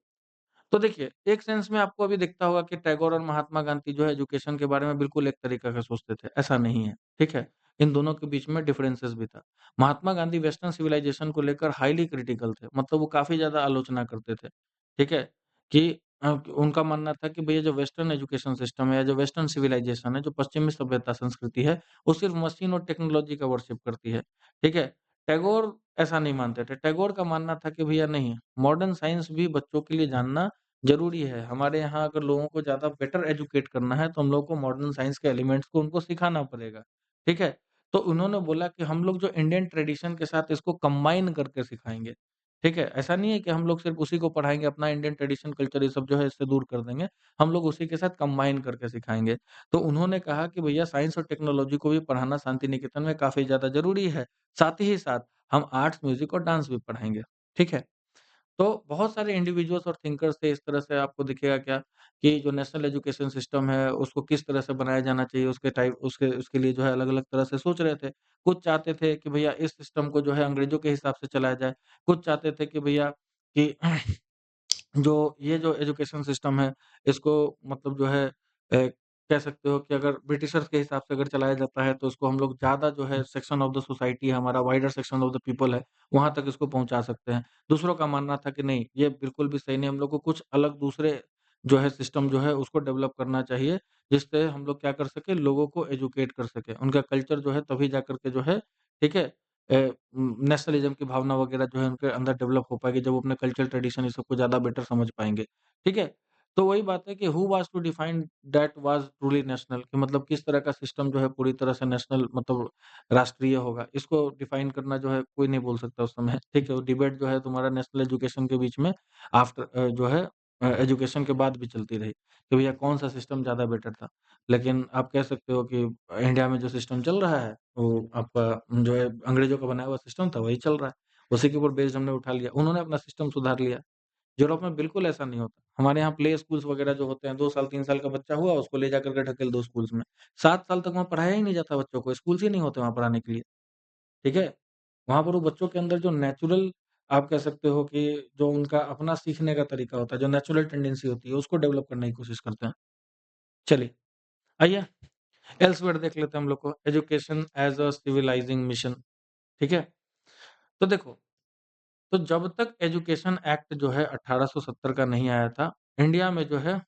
A: तो देखिए, एक सेंस में आपको अभी दिखता होगा कि टैगोर और महात्मा गांधी जो है एजुकेशन के बारे में बिल्कुल एक तरीका का सोचते थे, ऐसा नहीं है, ठीक है? इन दोनों के बीच में डिफरेंसेस भी था। महात्मा गांधी वेस्टर्न सिविलाइजेशन को लेकर हाइली क्रिटिकल थे, मतलब वो काफ़ी ज़्यादा आलोचना करते थे, ठीक है? कि उनका मानना था कि भैया जो वेस्टर्न एजुकेशन सिस्टम है या जो वेस्टर्न सिविलाइजेशन है, जो पश्चिमी सभ्यता संस्कृति है, वो सिर्फ़ मशीन और टेक्नोलॉजी का वर्शिप करती है, ठीक है? टैगोर ऐसा नहीं मानते थे। टैगोर का मानना था कि भैया नहीं, मॉडर्न साइंस भी बच्चों के लिए जानना ज़रूरी है। हमारे यहाँ अगर लोगों को ज़्यादा बेटर एजुकेट करना है, तो हम लोगों को मॉडर्न साइंस के एलिमेंट्स को उनको सिखाना पड़ेगा। ठीक है? तो उन्होंने बोला कि हम लोग जो इंडियन ट्रेडिशन के साथ इसको कंबाइन करके सिखाएँगे। ठीक है? ऐसा नहीं है कि हम लोग सिर्फ़ उसी को पढ़ाएँगे, अपना इंडियन ट्रेडिशन, कल्चर ये सब जो है इससे दूर कर देंगे। हम लोग उसी के साथ कंबाइन करके सिखाएँगे। तो उन्होंने कहा कि भैया साइंस और टेक्नोलॉजी को भी पढ़ाना शांति निकेतन में काफ़ी ज़्यादा ज़रूरी है। साथ ही साथ हम आर्ट्स, म्यूज़िक और डांस भी पढ़ाएँगे। ठीक है? तो बहुत सारे इंडिविजुअल्स और थिंकर्स थे इस तरह से आपको दिखेगा क्या कि जो नेशनल एजुकेशन सिस्टम है उसको किस तरह से बनाया जाना चाहिए उसके उसके लिए जो है अलग-अलग तरह से सोच रहे थे। कुछ चाहते थे कि भैया इस सिस्टम को जो है अंग्रेज़ों के हिसाब से चलाया जाए। कुछ चाहते थे कि भैया कि जो ये जो एजुकेशन सिस्टम है, इसको मतलब जो है कह सकते हो कि अगर ब्रिटिशर्स के हिसाब से अगर चलाया जाता है, तो इसको हम लोग ज़्यादा जो है सेक्शन ऑफ द सोसाइटी है, हमारा wider section of the people है, वहाँ तक इसको पहुँचा सकते हैं। दूसरों का मानना था कि नहीं, ये बिल्कुल भी सही नहीं, हम लोग को कुछ अलग दूसरे जो है सिस्टम जो है उसको डेवलप करना चाहिए, जिससे हम लोग क्या कर सकें, लोगों को एजुकेट कर सकें। उनका कल्चर जो है तभी जा कर के जो है, ठीक है? नेशनलिज़्म की भावना वगैरह जो है उनके अंदर डेवलप हो पाएगी, जब वो अपने कल्चरल ट्रेडिशन ये सबको ज़्यादा बेटर समझ पाएँगे, ठीक है? तो वही बात है कि who was to define that was truly national कि मतलब किस तरह का सिस्टम जो है पूरी तरह से नेशनल मतलब राष्ट्रीय होगा, इसको डिफाइन करना जो है कोई नहीं बोल सकता उस समय, ठीक है? वो डिबेट जो है तुम्हारा नेशनल एजुकेशन के बीच में जो है एजुकेशन के बाद भी चलती रही, कि भैया कौन-सा सिस्टम ज़्यादा बेटर था। लेकिन आप कह सकते हो कि इंडिया में जो सिस्टम चल रहा है, वो आपका जो है अंग्रेज़ों का बनाया हुआ सिस्टम था, वही चल रहा है। उसी के ऊपर बेस्ड हमने उठा लिया। उन्होंने अपना सिस्टम सुधार लिया। यूरोप में बिल्कुल ऐसा नहीं होता। हमारे यहाँ प्ले स्कूल्स वगैरह जो होते हैं, 2 साल, 3 साल का बच्चा हुआ, उसको ले जाकर के ढकेल दो स्कूल्स में। 7 साल तक वहाँ पढ़ाया ही नहीं जाता बच्चों को, स्कूल्स ही नहीं होते वहाँ पढ़ाने के लिए, ठीक है? वहाँ पर वो बच्चों के अंदर जो नेचुरल आप कह सकते हो कि जो उनका अपना सीखने का तरीका होता है, जो नेचुरल टेंडेंसी होती है, उसको डेवलप करने की कोशिश करते हैं। चलिए, आइए एल्सव्हेयर देख लेते हैं हम लोग को, education as a civilising mission, ठीक है? तो देखो, तो जब तक एजुकेशन एक्ट जो है 1870 का नहीं आया था, इंडिया में जो है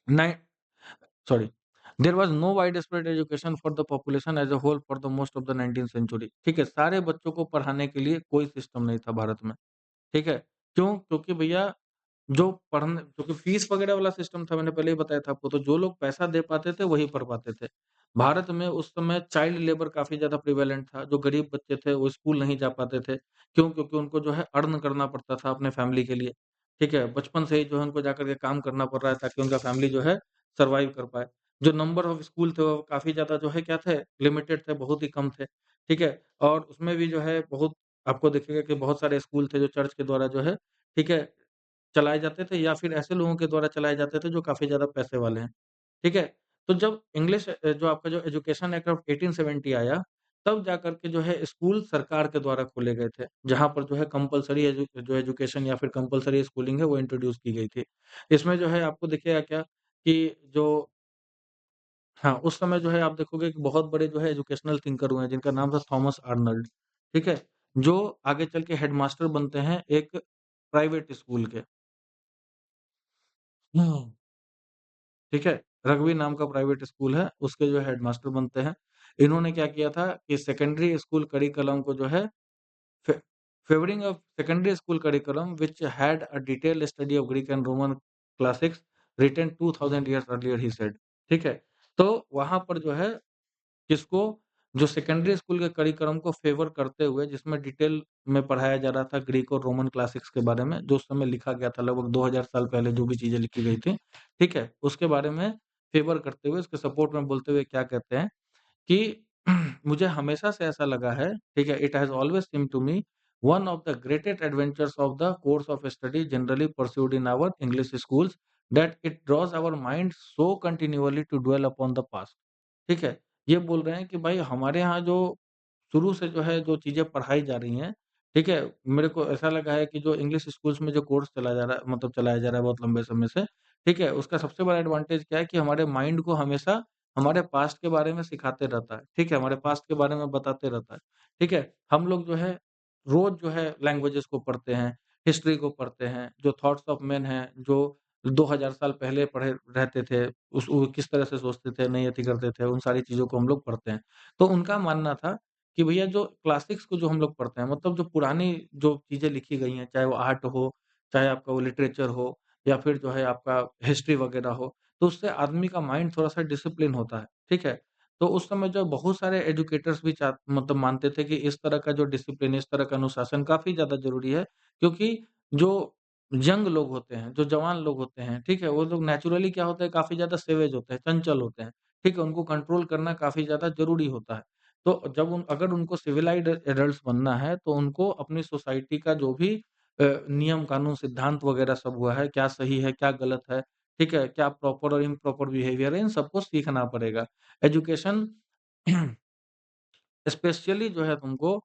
A: नाइ sorry, there was no widespread education for the population as a whole for the most of the 19th century, ठीक है? सारे बच्चों को पढ़ाने के लिए कोई सिस्टम नहीं था भारत में, ठीक है? क्यों? क्योंकि भैया जो पढ़ने क्योंकि फीस वगैरह वाला सिस्टम था, मैंने पहले ही बताया था आपको, तो जो लोग पैसा दे पाते थे, वही पढ़ पाते थे। भारत में उस समय चाइल्ड लेबर काफ़ी ज़्यादा प्रिवेलेंट था, जो गरीब बच्चे थे, वो स्कूल नहीं जा पाते थे। क्यों? क्योंकि उनको जो है अर्न करना पड़ता था अपने फैमिली के लिए, ठीक है? बचपन से ही जो है उनको जाकर के काम करना पड़ रहा है ताकि उनका फैमिली जो है सर्वाइव कर पाए। जो नंबर ऑफ स्कूल थे, वो काफ़ी ज़्यादा जो है क्या थे, लिमिटेड थे, बहुत ही कम थे, ठीक है? और उसमें भी जो है बहुत आपको दिखेगा कि बहुत सारे स्कूल थे जो चर्च के द्वारा जो है, ठीक है? चलाए जाते थे या फिर ऐसे लोगों के द्वारा चलाए जाते थे जो काफ़ी ज़्यादा पैसे वाले हैं, ठीक है? तो जब इंग्लिश जो आपका जो एजुकेशन एक्ट ऑफ 1870 आया, तब जाकर के जो है स्कूल सरकार के द्वारा खोले गए थे, जहाँ पर जो है कंपल्सरी जो एजुकेशन या फिर कंपल्सरी स्कूलिंग है वो इंट्रोड्यूस की गई थी। इसमें जो है आपको दिखेगा क्या कि जो हाँ, उस समय जो है आप देखोगे कि बहुत बड़े जो है एजुकेशनल थिंकर हुए हैं जिनका नाम था थॉमस आर्नल्ड, ठीक है? जो आगे चल के हेडमास्टर बनते हैं एक प्राइवेट स्कूल के। हुँ। ठीक है? रग्बी नाम का प्राइवेट स्कूल है, उसके जो हेडमास्टर बनते हैं। इन्होंने क्या किया था कि सेकेंडरी स्कूल करिकुलम को जो है फे favouring of secondary school curriculum which had a detailed study of Greek and Roman classics written 2000 years earlier ही सेड ठीक है? तो वहाँ पर जो है किसको जो सेकेंडरी स्कूल के करिकुलम को फ़ेवर करते हुए जिसमें डिटेल में पढ़ाया जा रहा था ग्रीक और रोमन क्लासिक्स के बारे में, जो उस समय लिखा गया था लगभग 2000 साल पहले जो भी चीज़ें लिखी गई थी, ठीक है? उसके बारे में फ़ेवर करते हुए उसके सपोर्ट में बोलते हुए क्या कहते हैं कि मुझे हमेशा से ऐसा लगा है, ठीक है? It has always seemed to me one of the greatest adventures of the course of study generally pursued in our English schools that it draws our mind so continually to dwell upon the past. ठीक है? ये बोल रहे हैं कि भाई हमारे यहाँ जो शुरू से जो है जो चीज़ें पढ़ाई जा रही हैं, ठीक है? मेरे को ऐसा लगा है कि जो इंग्लिश स्कूल्स में जो कोर्स चला जा रहा है मतलब चलाया जा रहा है बहुत लंबे समय से, ठीक है? उसका सबसे बड़ा एडवांटेज क्या है कि हमारे माइंड को हमेशा हमारे पास्ट के बारे में सिखाते रहता है, ठीक है? हमारे पास्ट के बारे में बताते रहता है, ठीक है? हम लोग जो है रोज़ जो है लैंग्वेजेज़ को पढ़ते हैं, हिस्ट्री को पढ़ते हैं, जो थॉट्स ऑफ मेन हैं, जो 2000 साल पहले पढ़े रहते थे, उस वो किस तरह से सोचते थे, नहीं अति करते थे, उन सारी चीज़ों को हम लोग पढ़ते हैं। तो उनका मानना था कि भैया जो क्लासिक्स को जो हम लोग पढ़ते हैं मतलब जो पुरानी जो चीज़ें लिखी गई हैं, चाहे वो आर्ट हो, चाहे आपका वो लिटरेचर हो या फिर जो है आपका हिस्ट्री वगैरह हो, तो उससे आदमी का माइंड थोड़ा-सा डिसिप्लिन होता है, ठीक है? तो उस समय जो बहुत सारे एजुकेटर्स भी मतलब मानते थे कि इस तरह का जो डिसिप्लिन, इस तरह का अनुशासन काफ़ी ज़्यादा ज़रूरी है, क्योंकि जो यंग लोग होते हैं, जो जवान लोग होते हैं, ठीक है? वो लोग नेचुरली क्या होता है काफ़ी ज़्यादा सेवेज होते हैं, चंचल होते हैं, ठीक है? उनको कंट्रोल करना काफ़ी ज़्यादा ज़रूरी होता है। तो जब उन अगर उनको सिविलाइज़्ड एडल्ट्स बनना है, तो उनको अपनी सोसाइटी का जो भी नियम, कानून, सिद्धांत वगैरह सब हुआ है, क्या सही है, क्या गलत है, ठीक है? क्या प्रॉपर और इम्प्रॉपर बिहेवियर है, इन सबको सीखना पड़ेगा। एजुकेशन स्पेशली जो है तुमको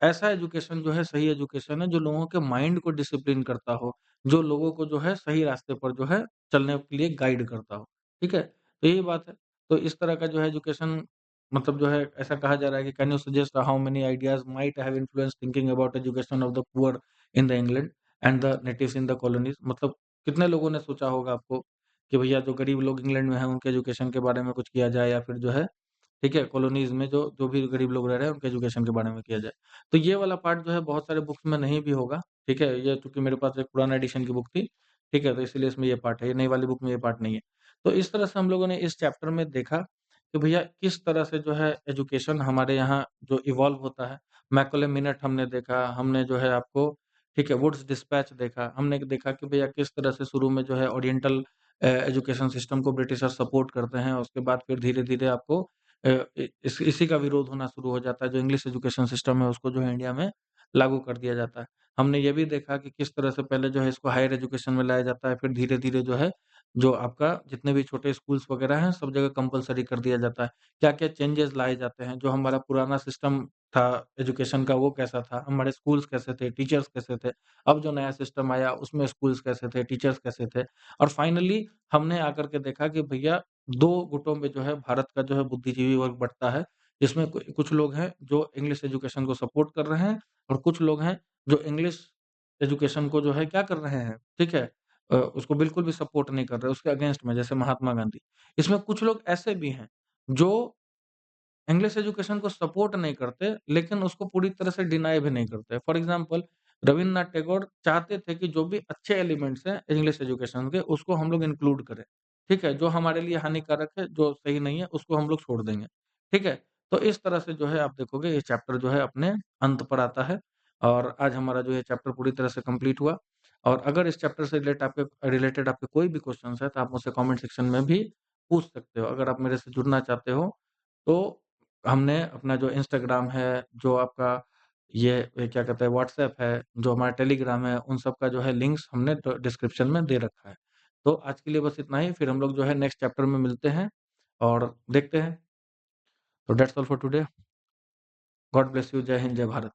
A: ऐसा एजुकेशन जो है सही एजुकेशन है जो लोगों के माइंड को डिसिप्लिन करता हो, जो लोगों को जो है सही रास्ते पर जो है चलने के लिए गाइड करता हो, ठीक है? तो यही बात है। तो इस तरह का जो है एजुकेशन मतलब जो है ऐसा कहा जा रहा है कि can you suggest how many ideas might have influenced thinking about education of the poor in the England and the natives in the colonies मतलब कितने लोगों ने सोचा होगा आपको कि भैया जो गरीब लोग इंग्लैंड में हैं उनके एजुकेशन के बारे में कुछ किया जाए या फिर जो है ठीक है? कॉलोनीज़ में जो जो भी गरीब लोग रह रहे हैं, उनके एजुकेशन के बारे में किया जाए। तो ये वाला पार्ट जो है बहुत सारे बुक्स में नहीं भी होगा, ठीक है? ये चूँकि मेरे पास एक पुराना एडिशन की बुक थी, ठीक है? तो इसीलिए इसमें ये पार्ट है, ये नई वाली बुक में ये पार्ट नहीं है। तो इस तरह से हम लोगों ने इस चैप्टर में देखा कि भैया किस तरह से जो है एजुकेशन हमारे यहाँ जो इवॉल्व होता है। मैकॉले मिनट हमने देखा, हमने जो है आपको ठीक है, वुड्स डिस्पैच देखा, हमने देखा कि भैया किस तरह से शुरू में जो है ओरिएंटल एजुकेशन सिस्टम को ब्रिटिशर्स सपोर्ट करते हैं, उसके बाद फिर धीरे-धीरे आपको अ, इ इस इसी का विरोध होना शुरू हो जाता है, जो इंग्लिश एजुकेशन सिस्टम है उसको जो है इंडिया में लागू कर दिया जाता है। हमने ये भी देखा कि किस तरह से पहले जो है इसको हायर एजुकेशन में लाया जाता है, फिर धीरे-धीरे जो है, जो आपका जितने भी छोटे स्कूल्स वगैरह हैं, सब जगह कंपल्सरी कर दिया जाता है। क्या-क्या चेंजेज़ लाए जाते हैं, जो हमारा पुराना सिस्टम था एजुकेशन का वो कैसा था, हमारे स्कूल्स कैसे थे, टीचर्स कैसे थे, अब जो नया सिस्टम आया उसमें स्कूल्स कैसे थे, टीचर्स कैसे थे और फाइनली हमने आकर के देखा कि भैया 2 गुटों में जो है भारत का जो है बुद्धिजीवी वर्ग बँटता है। जिसमें कुछ लोग हैं जो इंग्लिश एजुकेशन को सपोर्ट कर रहे हैं और कुछ लोग हैं जो इंग्लिश एजुकेशन को जो है क्या कर रहे हैं, ठीक है? उसको बिल्कुल भी सपोर्ट नहीं कर रहे, उसके अगेंस्ट में जैसे महात्मा गांधी। इसमें कुछ लोग ऐसे भी हैं जो इंग्लिश एजुकेशन को सपोर्ट नहीं करते, लेकिन उसको पूरी तरह से डिनाय भी नहीं करते। फॉर एग्ज़ाम्पल रवीन्द्रनाथ टैगोर चाहते थे कि जो भी अच्छे एलिमेंट्स हैं इंग्लिश एजुकेशन के, उसको हम लोग इंक्लूड करें। ठीक है? जो हमारे लिए हानिकारक है, जो सही नहीं है, उसको हम लोग छोड़ देंगे। ठीक है? तो इस तरह से जो है आप देखोगे ये चैप्टर जो है अपने अंत पर आता है और आज हमारा जो है चैप्टर पूरी तरह से कंप्लीट हुआ और अगर इस चैप्टर से रिलेटेड आपके कोई भी क्वेश्चन्स हैं, तो आप मुझसे कमेंट सेक्शन में भी पूछ सकते हो। अगर आप मेरे से जुड़ना चाहते हो, तो हमने अपना जो इंस्टाग्राम है, जो आपका ये क्या कहते हैं व्हाट्सएप है, जो हमारा टेलीग्राम है, उन सब का जो है लिंक्स हमने डिस्क्रिप्शन में दे रखा है। तो आज के लिए बस इतना ही, फिर हम लोग जो है नेक्स्ट चैप्टर में मिलते हैं और देखते हैं। तो that's all for today. God bless you. जय हिंद, जय भारत।